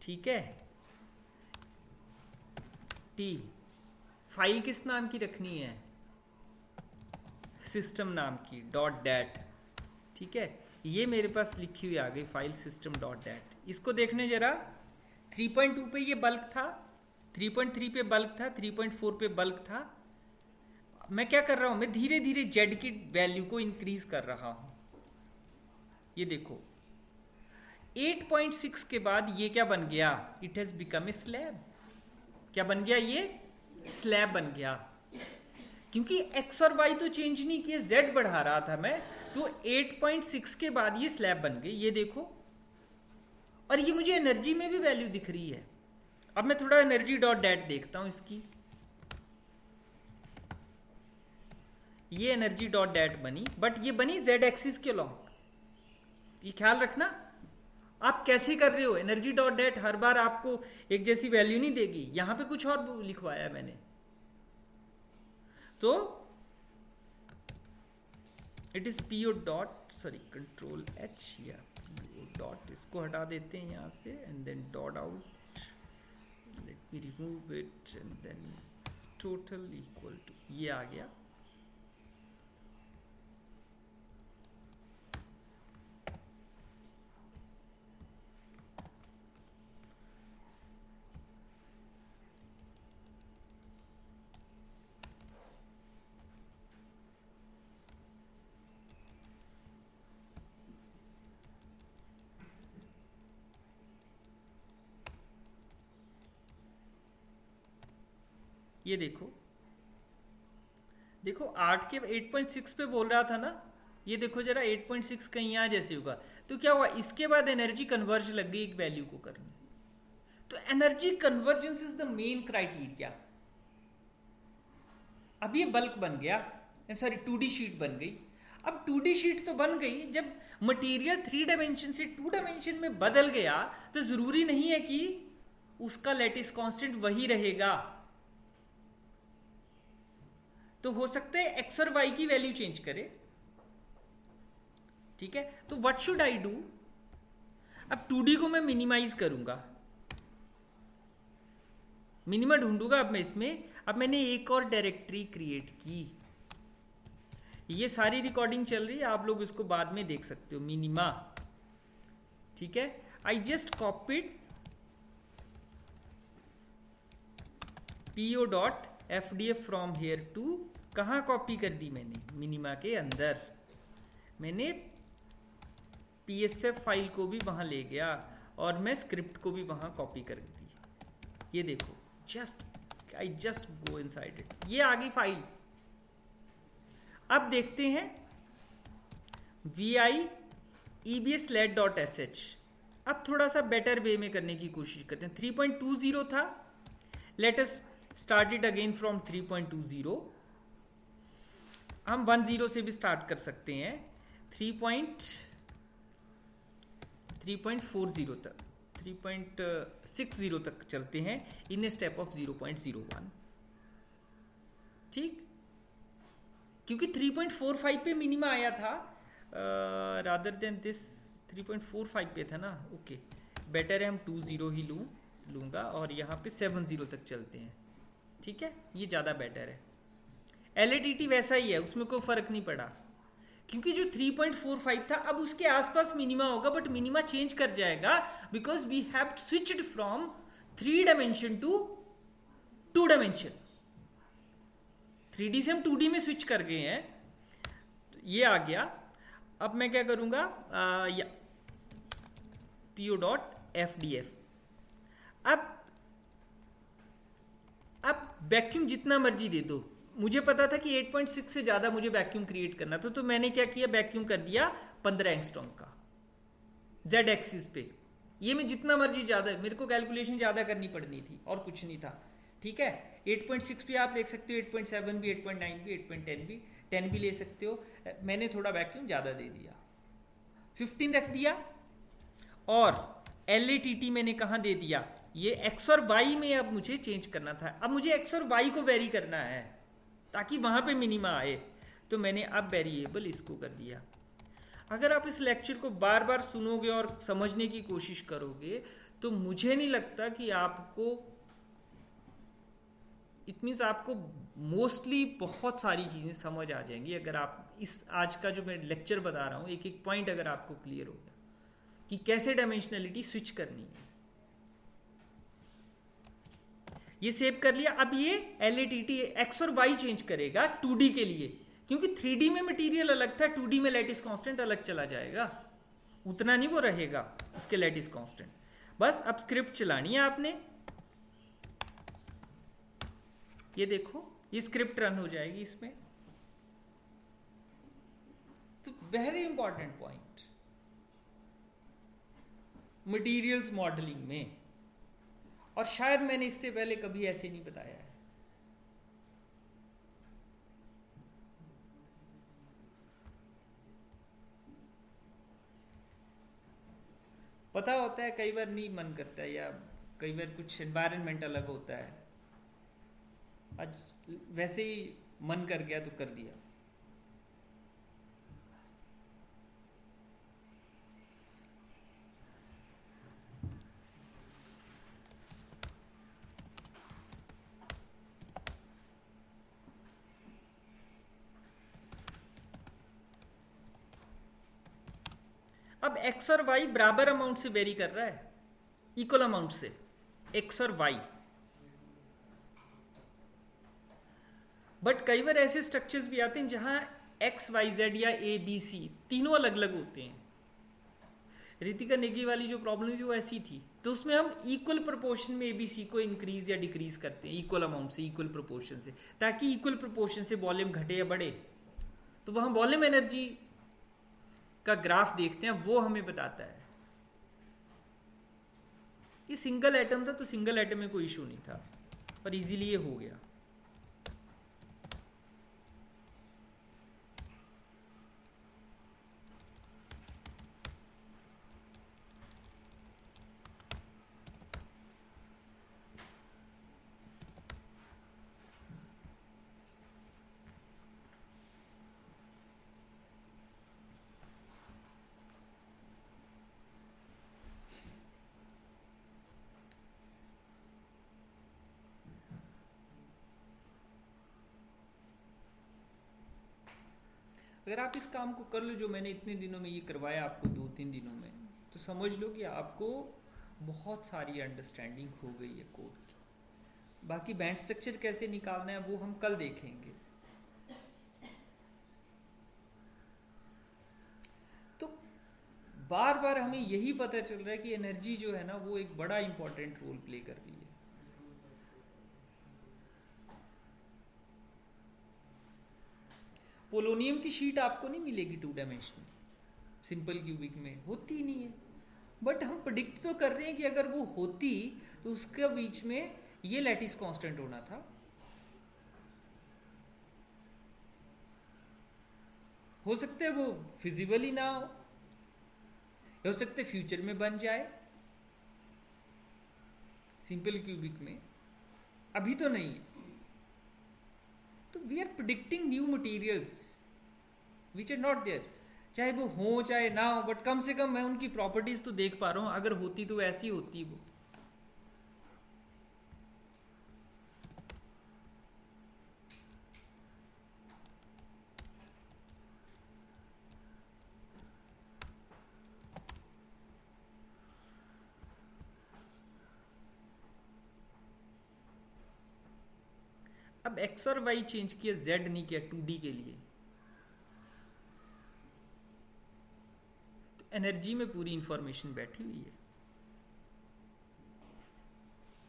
ठीक है। टी फाइल किस नाम की रखनी है? सिस्टम नाम की, डॉट डैट, ठीक है। ये मेरे पास लिखी हुई आ गई फाइल सिस्टम डॉट डैट। इसको देखने जरा, 3.2 पे ये बल्क था, 3.3 पे बल्क था, 3.4 पे बल्क था। मैं क्या कर रहा हूं, मैं धीरे धीरे जेड की वैल्यू को इंक्रीज कर रहा हूं। ये देखो 8.6 के बाद ये क्या बन गया? It has become a slab. क्या बन गया? ये स्लैब बन गया, क्योंकि एक्स और वाई तो चेंज नहीं किए, जेड बढ़ा रहा था मैं, तो 8.6 के बाद ये स्लैब बन गई। ये देखो, और ये मुझे एनर्जी में भी वैल्यू दिख रही है। अब मैं थोड़ा एनर्जी डॉट डैट देखता हूं इसकी। ये एनर्जी डॉट डैट बनी, बट ये बनी जेड एक्सिस के लॉन्ग। ये ख्याल रखना, आप कैसे कर रहे हो, एनर्जी डॉट डैट हर बार आपको एक जैसी वैल्यू नहीं देगी। यहां पे कुछ और लिखवाया मैंने, तो it is PO dot, sorry control H, या पीओ डॉट, इसको हटा देते हैं यहां से, and then dot out, let me remove it, and then total equal to, ये आ गया। ये देखो, देखो 8 के 8.6 पे बोल रहा था ना, ये देखो जरा 8.6 कहीं यहाँ जैसे होगा, तो क्या हुआ, इसके बाद एनर्जी कन्वर्ज लग गई एक वैल्यू को करने। तो energy convergence is the main criteria. अब ये बल्क बन गया, सॉरी 2D शीट बन गई। अब 2D शीट तो बन गई, जब मटेरियल 3 डायमेंशन से 2 डायमेंशन में बदल गया तो जरूरी नहीं है कि उसका लैटिस कांस्टेंट वही रहेगा, तो हो सकता है एक्स और वाई की वैल्यू चेंज करे। ठीक है, तो व्हाट शुड आई डू? अब 2D को मैं मिनिमाइज करूंगा, मिनिमा ढूंढूंगा अब मैं इसमें। अब मैंने एक और डायरेक्टरी क्रिएट की, ये सारी रिकॉर्डिंग चल रही है, आप लोग इसको बाद में देख सकते हो, मिनिमा। ठीक है, I just copied po.fdf from here to, कहाँ कॉपी कर दी मैंने? मिनिमा के अंदर। मैंने psf फाइल को भी वहां ले गया और मैं स्क्रिप्ट को भी वहां कॉपी कर दी। ये देखो, I just go inside it, ये आ गई फाइल। अब देखते हैं vi ebs.sh। अब थोड़ा सा बेटर वे में करने की कोशिश करते हैं। 3.20 था, let us start it again from 3.20। हम 10 से भी स्टार्ट कर सकते हैं, 3.40 तक, 3.60 तक चलते हैं इन स्टेप ऑफ 0.01। ठीक, क्योंकि 3.45 पे मिनिमा आया था, रादर देन दिस 3.45 पे था ना। ओके, बेटर है हम 20 ही लूंगा और यहाँ पे 70 तक चलते हैं। ठीक है, ये ज़्यादा बेटर है। LATT वैसा ही है, उसमें कोई फर्क नहीं पड़ा, क्योंकि जो 3.45 था अब उसके आसपास मिनिमा होगा, बट मिनिमा चेंज कर जाएगा because we have switched from 3 dimension to 2 dimension. 3D से हम 2D में स्विच कर गए हैं, तो ये आ गया। अब मैं क्या करूंगा, po.fdf। अब वैक्यूम जितना मर्जी दे दो, मुझे पता था कि 8.6 से ज्यादा मुझे वैक्यूम क्रिएट करना था, तो मैंने क्या किया, वैक्यूम कर दिया 15 एंगस्ट्रॉम का z एक्सिस पे। ये मैं जितना मर्जी ज्यादा, मेरे को कैलकुलेशन ज्यादा करनी पड़नी थी और कुछ नहीं था। ठीक है, 8.6 भी आप ले सकते हो, 8.7 भी, 8.9 भी, 8.10 भी, 10 भी ले सकते हो। मैंने थोड़ा वैक्यूम ज्यादा दे दिया, 15 रख दिया। और LATT मैंने कहाँ दे दिया, ये x और y में अब मुझे चेंज करना था। अब मुझे x और y को वेरी करना है ताकि वहां पे मिनिमा आए, तो मैंने अब वेरिएबल इसको कर दिया। अगर आप इस लेक्चर को बार बार सुनोगे और समझने की कोशिश करोगे तो मुझे नहीं लगता कि आपको, इट मीन्स आपको मोस्टली बहुत सारी चीजें समझ आ जाएंगी अगर आप इस आज का जो मैं लेक्चर बता रहा हूं, एक एक पॉइंट अगर आपको क्लियर हो गया कि कैसे डायमेंशनलिटी स्विच करनी है। ये सेव कर लिया। अब ये LATT x और y चेंज करेगा 2D के लिए, क्योंकि 3D में मटेरियल अलग था, 2D में लैटिस कांस्टेंट अलग चला जाएगा, उतना नहीं वो रहेगा उसके लैटिस कांस्टेंट। बस अब स्क्रिप्ट चलानी है आपने। ये देखो, ये स्क्रिप्ट रन हो जाएगी इसमें। तो very important point materials modelling में, और शायद मैंने इससे पहले कभी ऐसे नहीं बताया है। पता होता है, कई बार नहीं मन करता है, या कई बार कुछ एनवायरनमेंट अलग होता है। आज वैसे ही मन कर गया तो कर दिया। अब x और y बराबर अमाउंट से वेरी कर रहा है, इक्वल अमाउंट से, x और y। बट कई बार ऐसे स्ट्रक्चर्स भी आते हैं जहां x y z या a b c तीनों अलग अलग होते हैं। रितिका नेगी वाली जो प्रॉब्लम थी वो ऐसी थी, तो उसमें हम इक्वल प्रोपोर्शन में एबीसी को इंक्रीज या डिक्रीज करते हैं, इक्वल अमाउंट से, इक्वल प्रोपोर्शन से, ताकि इक्वल प्रोपोर्शन से वॉल्यूम घटे या बढ़े। तो वहां वॉल्यूम एनर्जी का ग्राफ देखते हैं, वो हमें बताता है। ये सिंगल एटम था, तो सिंगल एटम में कोई इशू नहीं था, पर इजीली ये हो गया। अगर आप इस काम को कर लो जो मैंने इतने दिनों में ये करवाया आपको, 2-3 दिनों में, तो समझ लो कि आपको बहुत सारी अंडरस्टैंडिंग हो गई है कोड की। बाकी बैंड स्ट्रक्चर कैसे निकालना है वो हम कल देखेंगे। तो बार बार हमें यही पता चल रहा है कि एनर्जी जो है ना वो एक बड़ा इंपॉर्टेंट रोल प्ले कर रही है। पोलोनियम की शीट आपको नहीं मिलेगी 2 डायमेंशनल, सिंपल क्यूबिक में होती ही नहीं है, बट हम प्रिडिक्ट तो कर रहे हैं कि अगर वो होती तो उसके बीच में ये लैटिस कांस्टेंट होना था। हो सकता है वो फिजिबली ना हो सकता है फ्यूचर में बन जाए सिंपल क्यूबिक में, अभी तो नहीं है। तो we are predicting new materials which are not there, चाहे वो हो चाहे ना हो, बट कम से कम मैं उनकी प्रॉपर्टीज तो देख पा रहा हूं। अगर होती तो ऐसी होती वो। अब एक्स और वाई चेंज किया, जेड नहीं किया 2D के लिए, तो एनर्जी में पूरी इंफॉर्मेशन बैठी हुई है।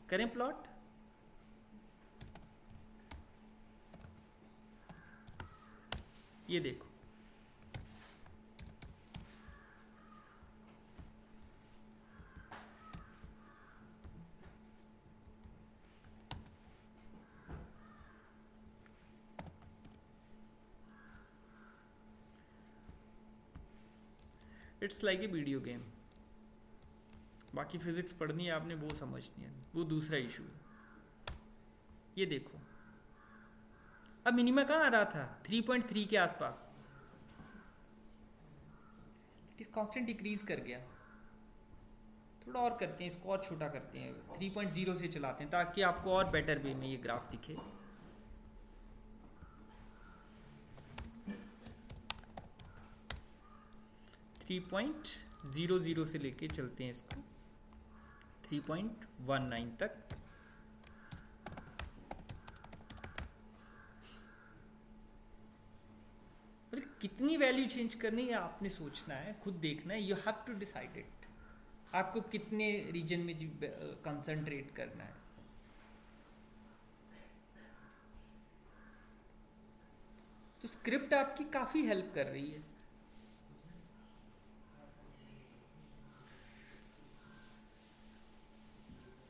करें प्लॉट। ये देखो, it's like a video game. बाकी फिजिक्स पढ़नी है आपने, वो समझनी है, वो दूसरा इशू है। ये देखो, अब मिनिमा कहाँ आ रहा था? 3.3 के आसपास। इस कांस्टेंट डिक्रीज कर गया। थोड़ा और करते हैं, इसको और छोटा करते हैं, 3.0 से चलाते हैं ताकि आपको और बेटर वे में ये ग्राफ दिखे। थ्री पॉइंट जीरो जीरो से लेके चलते हैं इसको 3.19 तक। कितनी वैल्यू चेंज करनी है आपने सोचना है, खुद देखना है। You have to decide it, आपको कितने रीजन में कंसंट्रेट करना है। तो स्क्रिप्ट आपकी काफी हेल्प कर रही है।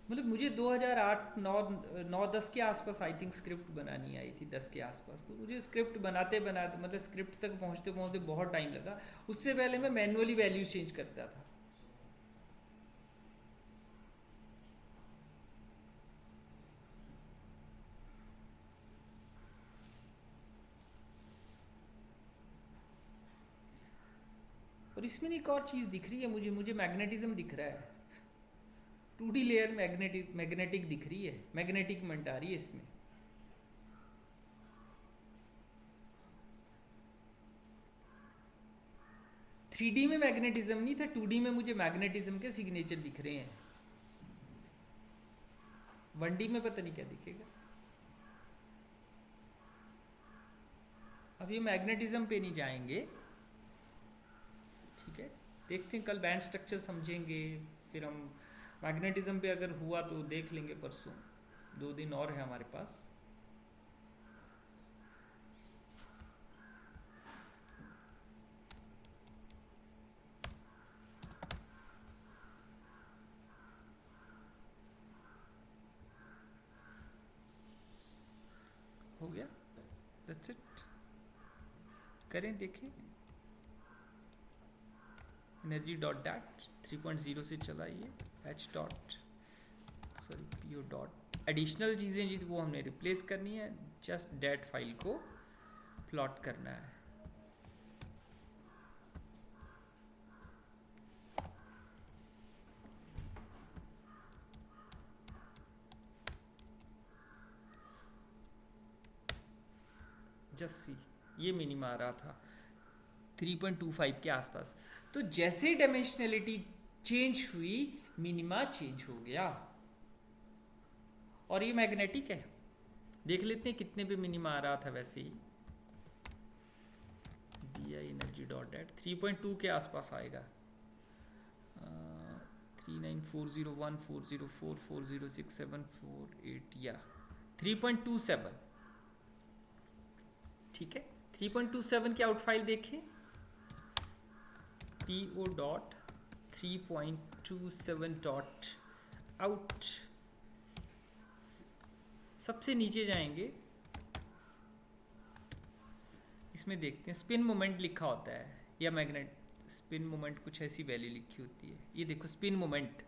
मतलब मुझे 2008-9-10 के आसपास आई थिंक स्क्रिप्ट बनानी आई थी, 10 के आसपास। तो मुझे स्क्रिप्ट बनाते बनाते मतलब स्क्रिप्ट तक पहुंचते पहुंचते बहुत टाइम लगा। उससे पहले मैं मैनुअली वैल्यूज चेंज करता था। और इसमें एक और चीज दिख रही है मुझे मैग्नेटिज्म दिख रहा है। 2D लेयर मैग्नेटिक दिख रही है, मैग्नेटिक मोमेंट आ रही है इसमें। थ्री डी में मैग्नेटिज्म नहीं था, 2D में मुझे मैग्नेटिज्म के सिग्नेचर दिख रहे हैं। 1D में पता नहीं क्या दिखेगा। अब ये मैग्नेटिज्म पे नहीं जाएंगे, ठीक है। देखते हैं, कल बैंड स्ट्रक्चर समझेंगे, फिर हम मैग्नेटिज्म पे अगर हुआ तो देख लेंगे परसों। 2 दिन और है हमारे पास। हो गया, दैट्स इट। करें, देखें। एनर्जी डॉट डैट 3.0 से चलाइए, H dot sorry P O dot additional चीज़ें जी वो हमने रिप्लेस करनी है, जस्ट डैट फाइल को प्लॉट करना है। जस्ट सी, ये मिनिमा आ रहा था 3.25 के आसपास। तो जैसे डायमेंशनलिटी चेंज हुई, मिनिमा चेंज हो गया। और ये मैग्नेटिक है, देख लेते हैं कितने पे मिनिमा आ रहा था। वैसे ही D I energy dot dat 3.2 के आसपास आएगा। 39401404406748 या 3.27, ठीक है। 3.27 की आउट फाइल देखें, PO डॉट 3.27 डॉट आउट। सबसे नीचे जाएंगे, इसमें देखते हैं स्पिन मोमेंट लिखा होता है या मैग्नेट स्पिन मोमेंट, कुछ ऐसी वैल्यू लिखी होती है। ये देखो स्पिन मोमेंट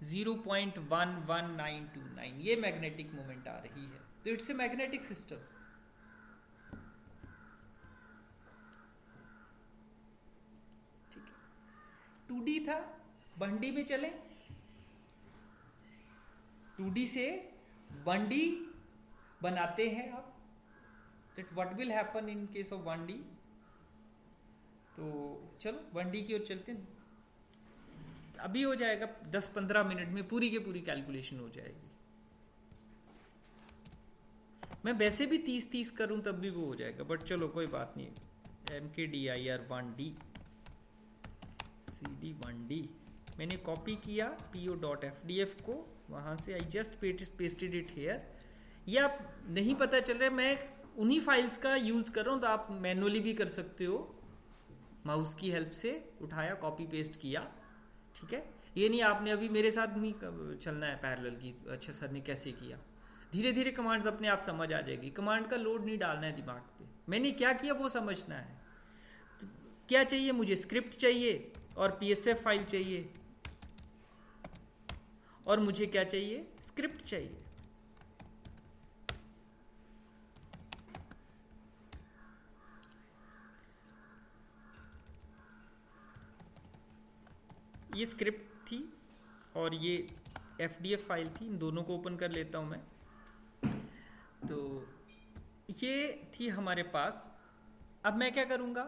0.11929, ये मैग्नेटिक मोमेंट आ रही है। तो इट्स ए मैग्नेटिक सिस्टम। ठीक है, 2D था, 1D में चले। 2D से 1D बनाते हैं आप, that what will happen in case of 1D। तो चलो 1D की ओर चलते हैं। अभी हो जाएगा 10-15 मिनट में पूरी की पूरी कैलकुलेशन हो जाएगी। मैं वैसे भी 30-30 करूं तब भी वो हो जाएगा, बट चलो कोई बात नहीं। MKDIR 1D CD 1D मैंने कॉपी किया PO.FDF को, वहां से I just pasted it here. ये आप नहीं पता चल रहा है, मैं उन्हीं फाइल्स का यूज कर रहा हूं, तो आप मैनुअली भी कर सकते हो। माउस की हेल्प से उठाया, कॉपी पेस्ट किया, ठीक है। ये नहीं आपने अभी मेरे साथ नहीं चलना है पैरेलल की, अच्छा सर ने कैसे किया। धीरे धीरे कमांड्स अपने आप समझ आ जाएगी। कमांड का लोड नहीं डालना है दिमाग पे, मैंने क्या किया वो समझना है। तो क्या चाहिए मुझे, स्क्रिप्ट चाहिए और PSF फाइल चाहिए, और मुझे क्या चाहिए, स्क्रिप्ट चाहिए। ये स्क्रिप्ट थी और ये FDF फाइल थी, इन दोनों को ओपन कर लेता हूं मैं। तो ये थी हमारे पास। अब मैं क्या करूंगा,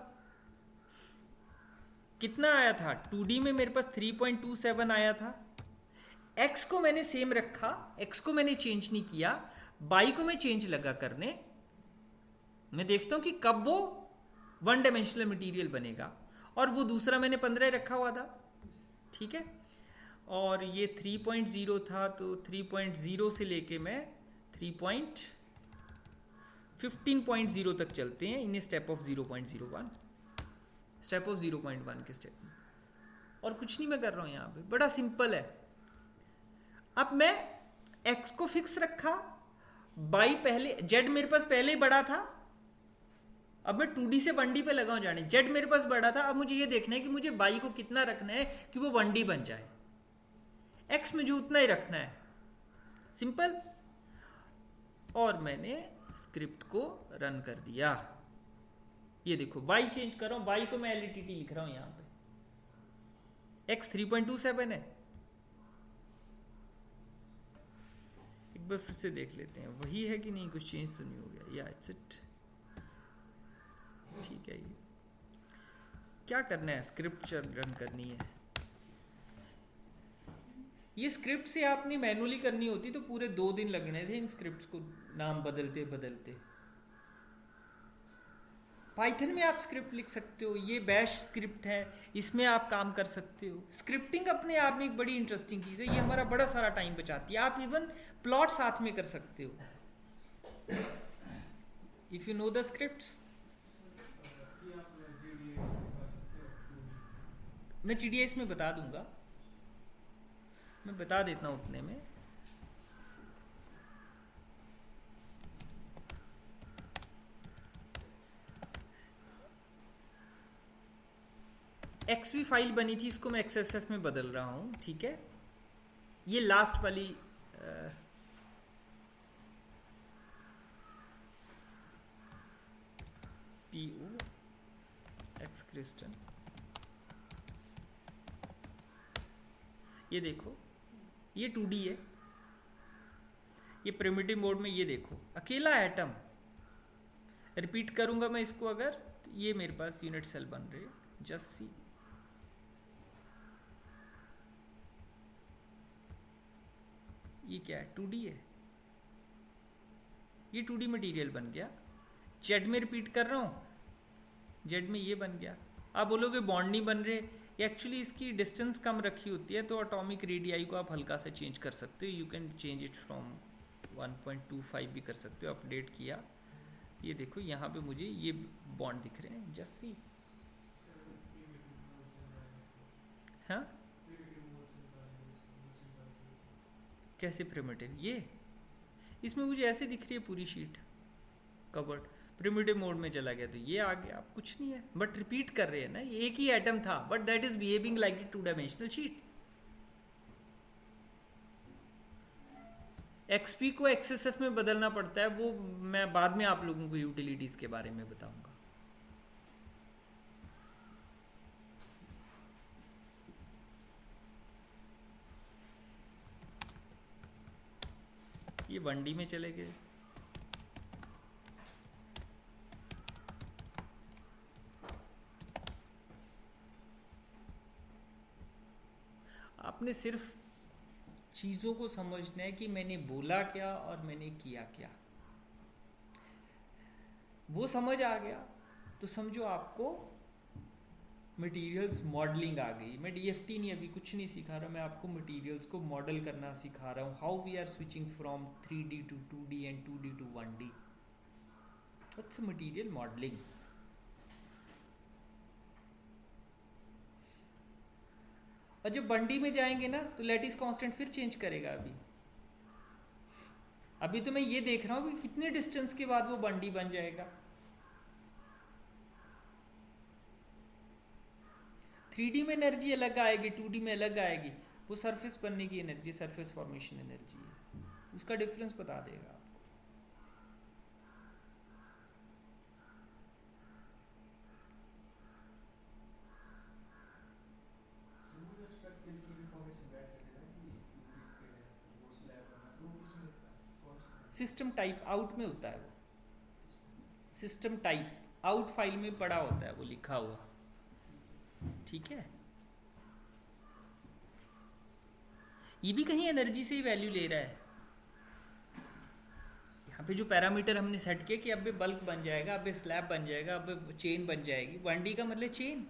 कितना आया था 2D में मेरे पास 3.27 आया था। X को मैंने सेम रखा, X को मैंने चेंज नहीं किया, Y को मैं चेंज लगा करने। मैं देखता हूं कि कब वो 1 डायमेंशनल मटेरियल बनेगा, और वो दूसरा मैंने 15 रखा हुआ था, ठीक है। और ये 3.0 था, तो 3.0 से लेके मैं 15.0 तक चलते हैं in step of 0.01, step of 0.1 के स्टेप में। और कुछ नहीं मैं कर रहा हूं यहां पे, बड़ा सिंपल है। अब मैं x को फिक्स रखा, y पहले, z मेरे पास पहले ही बड़ा था। अब मैं 2D से 1D पे लगा हूं जाने, z मेरे पास बड़ा था। अब मुझे ये देखना है कि मुझे y को कितना रखना है कि वो 1D बन जाए। x मुझे उतना ही रखना है, सिंपल। और मैंने स्क्रिप्ट को रन कर दिया। ये देखो y चेंज कर रहा हूं, y को मैं LTT लिख रहा हूं यहां पे। x 3.27 है। एक बार फिर से देख लेते हैं वही है कि नहीं, कुछ चेंज तो नहीं हो गया। या इट्स इट, ठीक है। ये क्या करना है, स्क्रिप्ट रन करनी है। ये स्क्रिप्ट से आपने मैनुअली करनी होती तो पूरे 2 दिन लगने थे इन स्क्रिप्ट्स को नाम बदलते बदलते। पाइथन में आप स्क्रिप्ट लिख सकते हो, ये बैश स्क्रिप्ट है, इसमें आप काम कर सकते हो। स्क्रिप्टिंग अपने आप में एक बड़ी इंटरेस्टिंग चीज़ है, ये हमारा बड़ा सारा टाइम बचाती है। आप इवन प्लॉट साथ में कर सकते हो if you know the scripts. मैं TDS में बता दूंगा, मैं बता देता हूँ उतने में। XV फाइल बनी थी, इसको मैं XSF में बदल रहा हूँ, ठीक है। ये लास्ट वाली PO X क्रिस्टन, ये देखो ये 2D है, ये प्रिमिटिव मोड में, ये देखो अकेला एटम। रिपीट करूंगा मैं इसको अगर, तो ये मेरे पास यूनिट सेल बन रहे हैं, जस्ट सी। ये क्या है, 2D है, ये 2D मटेरियल बन गया। जेड में रिपीट कर रहा हूँ, जेड में ये बन गया। आप बोलोगे बॉन्ड नहीं बन रहे, एक्चुअली इसकी डिस्टेंस कम रखी होती है, तो एटॉमिक रेडियाई को आप हल्का से चेंज कर सकते हो। You can change it from 1.25 भी कर सकते हो। अपडेट किया, ये देखो यहाँ पे मुझे ये बॉन्ड दिख रहे हैं, जस्ट सी। हाँ कैसे प्रिमिटिव, ये इसमें मुझे ऐसे दिख रही है पूरी शीट कवर्ड। प्रिमिटिव मोड में चला गया तो ये आ गया, आप कुछ नहीं है, बट रिपीट कर रहे हैं ना, ये एक ही एटम था, but that is behaving like a 2 dimensional sheet. XP को XSF में बदलना पड़ता है, वो मैं बाद में आप लोगों को यूटिलिटीज के बारे में बताऊंगा। ये 1D में चले गए। आपने सिर्फ चीज़ों को समझना है कि मैंने बोला क्या और मैंने किया क्या। वो समझ आ गया तो समझो आपको मटेरियल्स मॉडलिंग आ गई। मैं DFT नहीं, अभी कुछ नहीं सिखा रहा, मैं आपको मटेरियल्स को मॉडल करना सिखा रहा हूँ। How we are switching from 3D to 2D and 2D to 1D। That's material modelling. और जब 1D में जाएंगे ना तो लैटिस कांस्टेंट फिर चेंज करेगा। अभी तो मैं ये देख रहा हूँ कि कितने डिस्टेंस के बाद वो 1D बन जाएगा। 3D में एनर्जी अलग आएगी, 2D में अलग आएगी। वो सरफेस बनने की एनर्जी, सरफेस फॉर्मेशन एनर्जी है, उसका डिफरेंस बता देगा आपको। सिस्टम टाइप आउट में होता है वो, सिस्टम टाइप आउट फाइल में पड़ा होता है वो लिखा हुआ, ठीक है। ये भी कहीं एनर्जी से ही वैल्यू ले रहा है। यहाँ पे जो पैरामीटर हमने सेट किया कि अब बल्क बन जाएगा, अब स्लैब बन जाएगा, अब चेन बन जाएगी। 1D का मतलब चेन,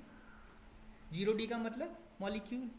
0D का मतलब मॉलिक्यूल।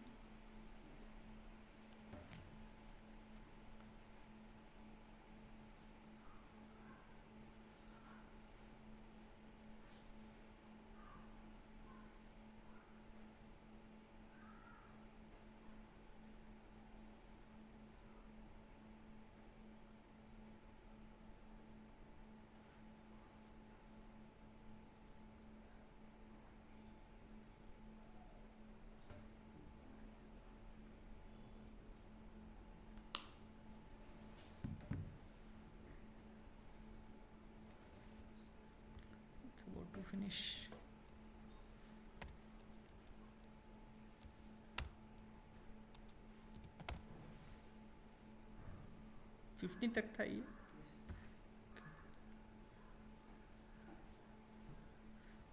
To finish, फिफ्टी तक था ये।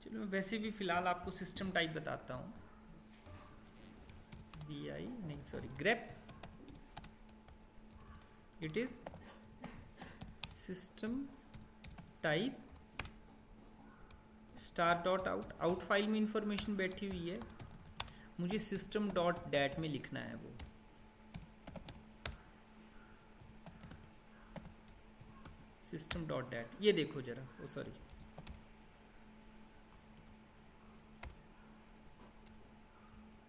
चलो मैं वैसे भी फिलहाल आपको सिस्टम टाइप बताता हूँ। BI नहीं, sorry, grep. It is system type star dot out, out file में इंफॉर्मेशन बैठी हुई है, मुझे सिस्टम डॉट डैट में लिखना है वो। सिस्टम डॉट डैट, ये देखो जरा, ओ सॉरी,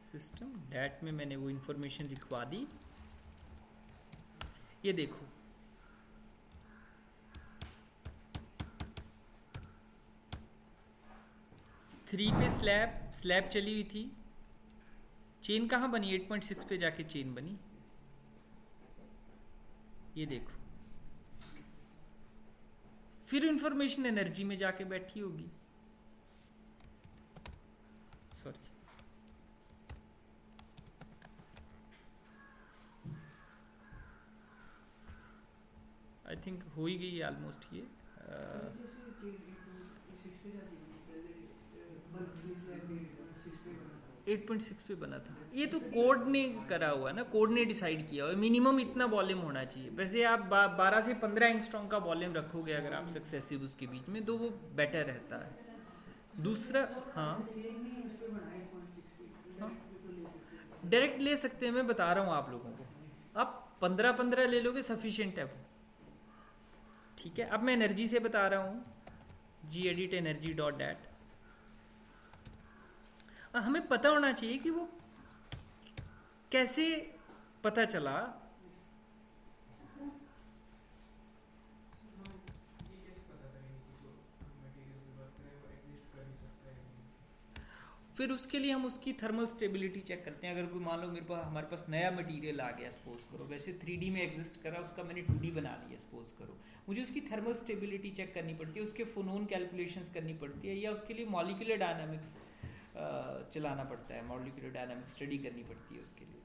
सिस्टम डैट में मैंने वो इंफॉर्मेशन लिखवा दी। ये देखो, थ्री पे स्लैब चली हुई थी, चेन कहाँ बनी, 8.6 पे जाके चेन बनी। ये देखो, फिर इंफॉर्मेशन एनर्जी में जाके बैठी होगी, सॉरी, आई थिंक हो ही गई ऑलमोस्ट ये। 8.6 पे बना था, ये तो कोड ने करा हुआ है ना, कोड ने डिसाइड किया हुआ है मिनिमम इतना वॉल्यूम होना चाहिए। वैसे आप 12 से 15 एंगस्ट्रॉम का वॉल्यूम रखोगे अगर आप सक्सेसिव उसके बीच में, तो वो बेटर रहता है। दूसरा, हाँ डायरेक्ट ले सकते हैं, मैं बता रहा हूँ आप लोगों को, आप 15 ले लोगे सफिशिएंट है वो, ठीक है। अब मैं एनर्जी से बता रहा हूँ, जी एडिट एनर्जी डॉट डैट। हमें पता होना चाहिए कि वो कैसे पता चला, फिर उसके लिए हम उसकी थर्मल स्टेबिलिटी चेक करते हैं। अगर कोई मान लो हमारे पास नया मटेरियल आ गया, सपोज करो, वैसे 3D में एग्जिस्ट करा, उसका मैंने 2D बना लिया सपोज करो, मुझे उसकी थर्मल स्टेबिलिटी चेक करनी पड़ती है, उसके फोनोन कैलकुलेशंस करनी पड़ती है, या उसके लिए मॉलिक्यूलर डायनामिक्स चलाना पड़ता है, मॉलिक्यूलर डायनामिक्स स्टडी करनी पड़ती है उसके लिए।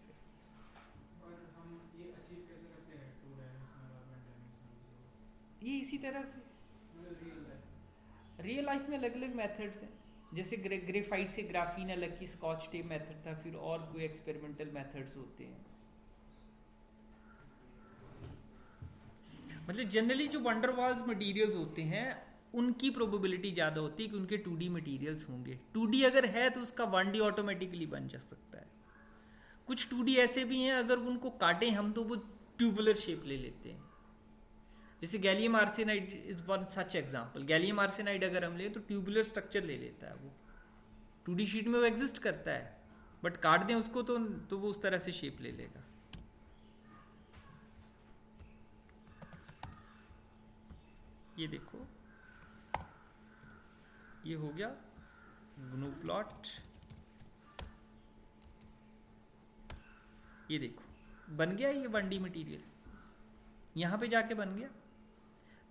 और हम ये अचीव कैसे करते हैं 2 डायमेंशनल और 1 डायमेंशनल? ये इसी तरह से रियल लाइफ में अलग अलग मेथड्स हैं, जैसे ग्रेफाइट से ग्राफीन अलग की स्कॉच टेप मेथड था, फिर और कोई एक्सपेरिमेंटल मेथड्स होते हैं। मतलब जनरली जो वंडरवॉल्स मटेरियल्स होते हैं उनकी प्रोबेबिलिटी ज़्यादा होती है कि उनके 2D मटेरियल्स होंगे। 2D अगर है तो उसका 1D ऑटोमेटिकली बन जा सकता है। कुछ 2D ऐसे भी हैं अगर उनको काटें हम तो वो ट्यूबुलर शेप ले लेते हैं, जैसे gallium arsenide is one such example. Gallium arsenide अगर हम ले तो ट्यूबुलर स्ट्रक्चर ले लेता है, वो 2D शीट में वो एग्जिस्ट करता है, बट काट दें उसको तो वो उस तरह से शेप ले लेगा। ये देखो, ये हो गया ग्नू प्लॉट, ये देखो बन गया ये 1D मटेरियल, यहाँ पे जाके बन गया।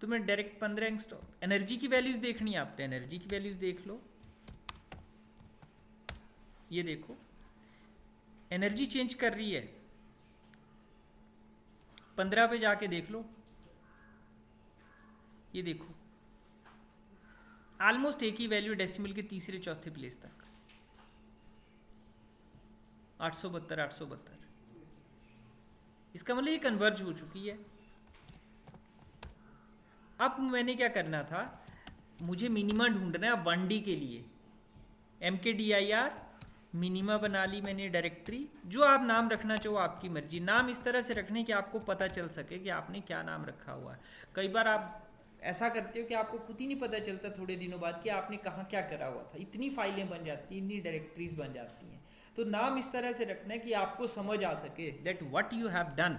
तो मैं डायरेक्ट 15 एंगस्ट्रॉम, एनर्जी की वैल्यूज देखनी है आपको, एनर्जी की वैल्यूज देख लो, ये देखो एनर्जी चेंज कर रही है, 15 पे जाके देख लो, ये देखो ऑलमोस्ट एक ही वैल्यू डेसिमल के तीसरे चौथे प्लेस तक, 872। इसका मतलब ये कन्वर्ज हो चुकी है। अब मैंने क्या करना था, मुझे मिनिमा ढूंढना है 1D के लिए। MKDIR मिनिमा बना ली मैंने डायरेक्टरी, जो आप नाम रखना चाहो आपकी मर्जी, नाम इस तरह से रखने कि आपको पता चल सके कि आपने क्या नाम रखा हुआ है। कई बार आप ऐसा करते हो कि आपको खुद ही नहीं पता चलता थोड़े दिनों बाद कि आपने कहाँ क्या करा हुआ था, इतनी फाइलें बन जाती हैं, इतनी डायरेक्टरीज बन जाती हैं। तो नाम इस तरह से रखना है कि आपको समझ आ सके that what you have done.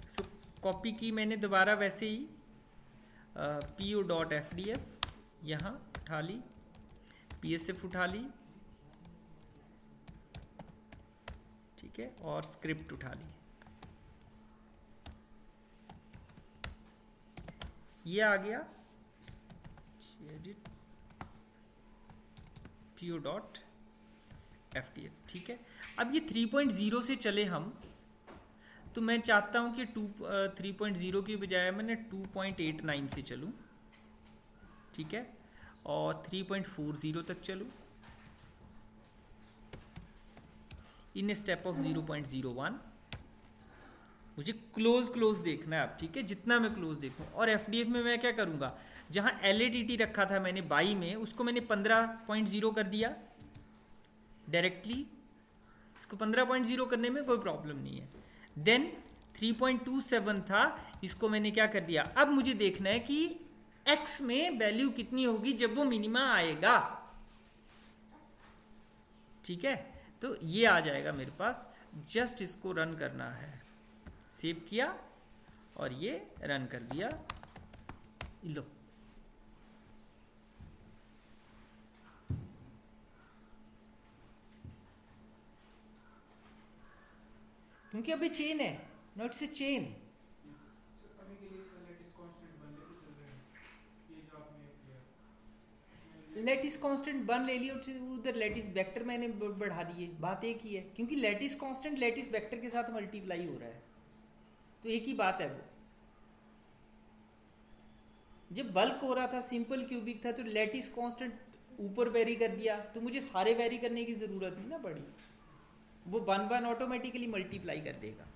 So copy की मैंने दोबारा वैसे ही PO.FDF यहाँ उठा ली, PSF उठा ली, ठीक है, और स्क्रिप्ट उठा ली। ये आ गया PO.FDF, ठीक है। अब ये 3.0 से चले हम, तो मैं चाहता हूं कि 3.0 की बजाय मैंने 2.89 से चलूं, ठीक है, और 3.40 तक चलूं इन स्टेप ऑफ 0.01, मुझे क्लोज देखना है अब, ठीक है, जितना मैं क्लोज देखूं। और एफडीएफ में मैं क्या करूंगा, जहां एलएटीटी रखा था मैंने बाई में, उसको मैंने 15.0 कर दिया डायरेक्टली। इसको 15.0 करने में कोई प्रॉब्लम नहीं है। देन 3.27 था, इसको मैंने क्या कर दिया, अब मुझे देखना है कि एक्स में वैल्यू कितनी होगी जब वो मिनिमा आएगा, ठीक है। तो ये आ जाएगा मेरे पास, जस्ट इसको रन करना है। सेव किया और ये रन कर दिया, लो। क्योंकि अभी चेन है, नॉट से चेन। सर अभी के लिए इसका लेटेस्ट कांस्टेंट बन लेके चल रहे हैं, ये जो आपने किया लेटिस कांस्टेंट बन ले लियो, उधर लेटिस वेक्टर मैंने बढ़ा दिए, बात एक ही है। क्योंकि लेटिस कांस्टेंट लेटिस वेक्टर के साथ मल्टीप्लाई हो रहा है, तो एक ही बात है वो। जब बल्क हो रहा था, सिंपल क्यूबिक था, तो लेटिस कांस्टेंट ऊपर वेरी कर दिया, तो मुझे सारे वेरी करने की जरूरत नहीं ना पड़ी, वो 1 ऑटोमेटिकली मल्टीप्लाई कर देगा।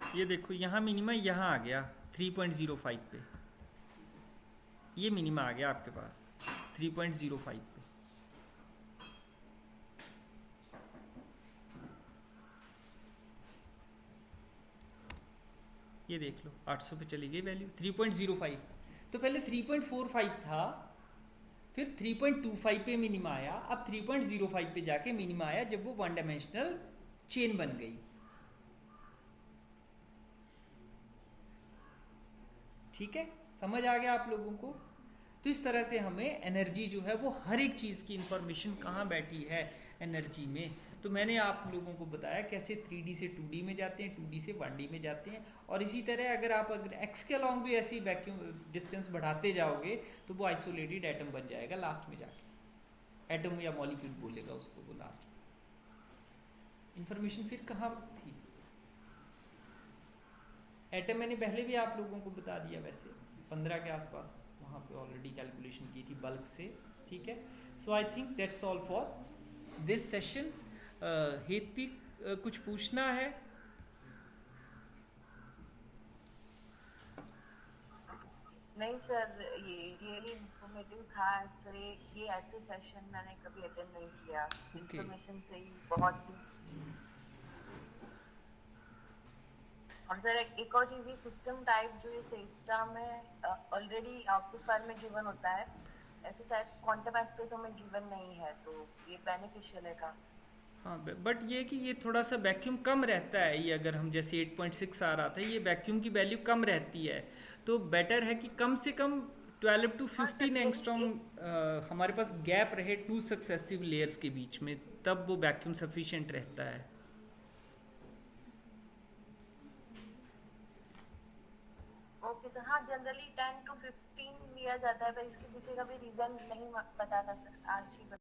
ये देखो यहाँ मिनिमा यहाँ आ गया 3.05 पे, ये मिनिमा आ गया आपके पास 3.05 पे। ये देख लो 800 पे चली गई वैल्यू 3.05। तो पहले 3.45 था, फिर 3.25 पे मिनिमा आया, अब 3.05 पे जाके मिनिमा आया जब वो 1 डायमेंशनल चेन बन गई, ठीक है। समझ आ गया आप लोगों को। तो इस तरह से हमें एनर्जी जो है वो हर एक चीज़ की इंफॉर्मेशन कहाँ बैठी है एनर्जी में। तो मैंने आप लोगों को बताया कैसे 3D से 2D में जाते हैं, 2D से 1D में जाते हैं। और इसी तरह अगर आप एक्स के अलॉन्ग भी ऐसी वैक्यूम डिस्टेंस बढ़ाते जाओगे तो वो आइसोलेटेड एटम बन जाएगा लास्ट में जाके, एटम या मॉलिक्यूल बोलेगा उसको वो लास्ट में। इंफॉर्मेशन फिर कहाँ थी, एटम मैंने पहले भी आप लोगों को बता दिया, वैसे 15 के आसपास वहाँ पे ऑलरेडी कैलकुलेशन की थी बल्क से, ठीक है। So I think that's all for this session. Hetvi कुछ पूछना है? नहीं सर, ये रियली इंफॉर्मेटिव था सर। ये ऐसे सेशन मैंने कभी अटेंड नहीं किया। इंफॉर्मेशन से ही बहुत ही। और सर एक और चीज़, ये सिस्टम टाइप जो ये सिस्टम है ऑलरेडी आउटपुट फाइल में गिवन होता है, ऐसे शायद क्वांटम एस्पेस में गिवन नहीं है, तो ये बेनिफिशियल है का। हाँ, बट ये कि ये थोड़ा सा वैक्यूम कम रहता है। ये अगर हम जैसे 8.6 आ रहा था, ये वैक्यूम की वैल्यू कम रहती है, तो बेटर है कि कम से कम 12 to 15 एंगस्ट्रॉम हमारे पास गैप रहे 2 सक्सेसिव लेयर्स के बीच में, तब वो वैक्यूम सफिशिएंट रहता है। Okay sir. हाँ, जनरली 10 to 15 लिया जाता है, पर इसके पीछे का भी रीजन नहीं पता था सर, आज ही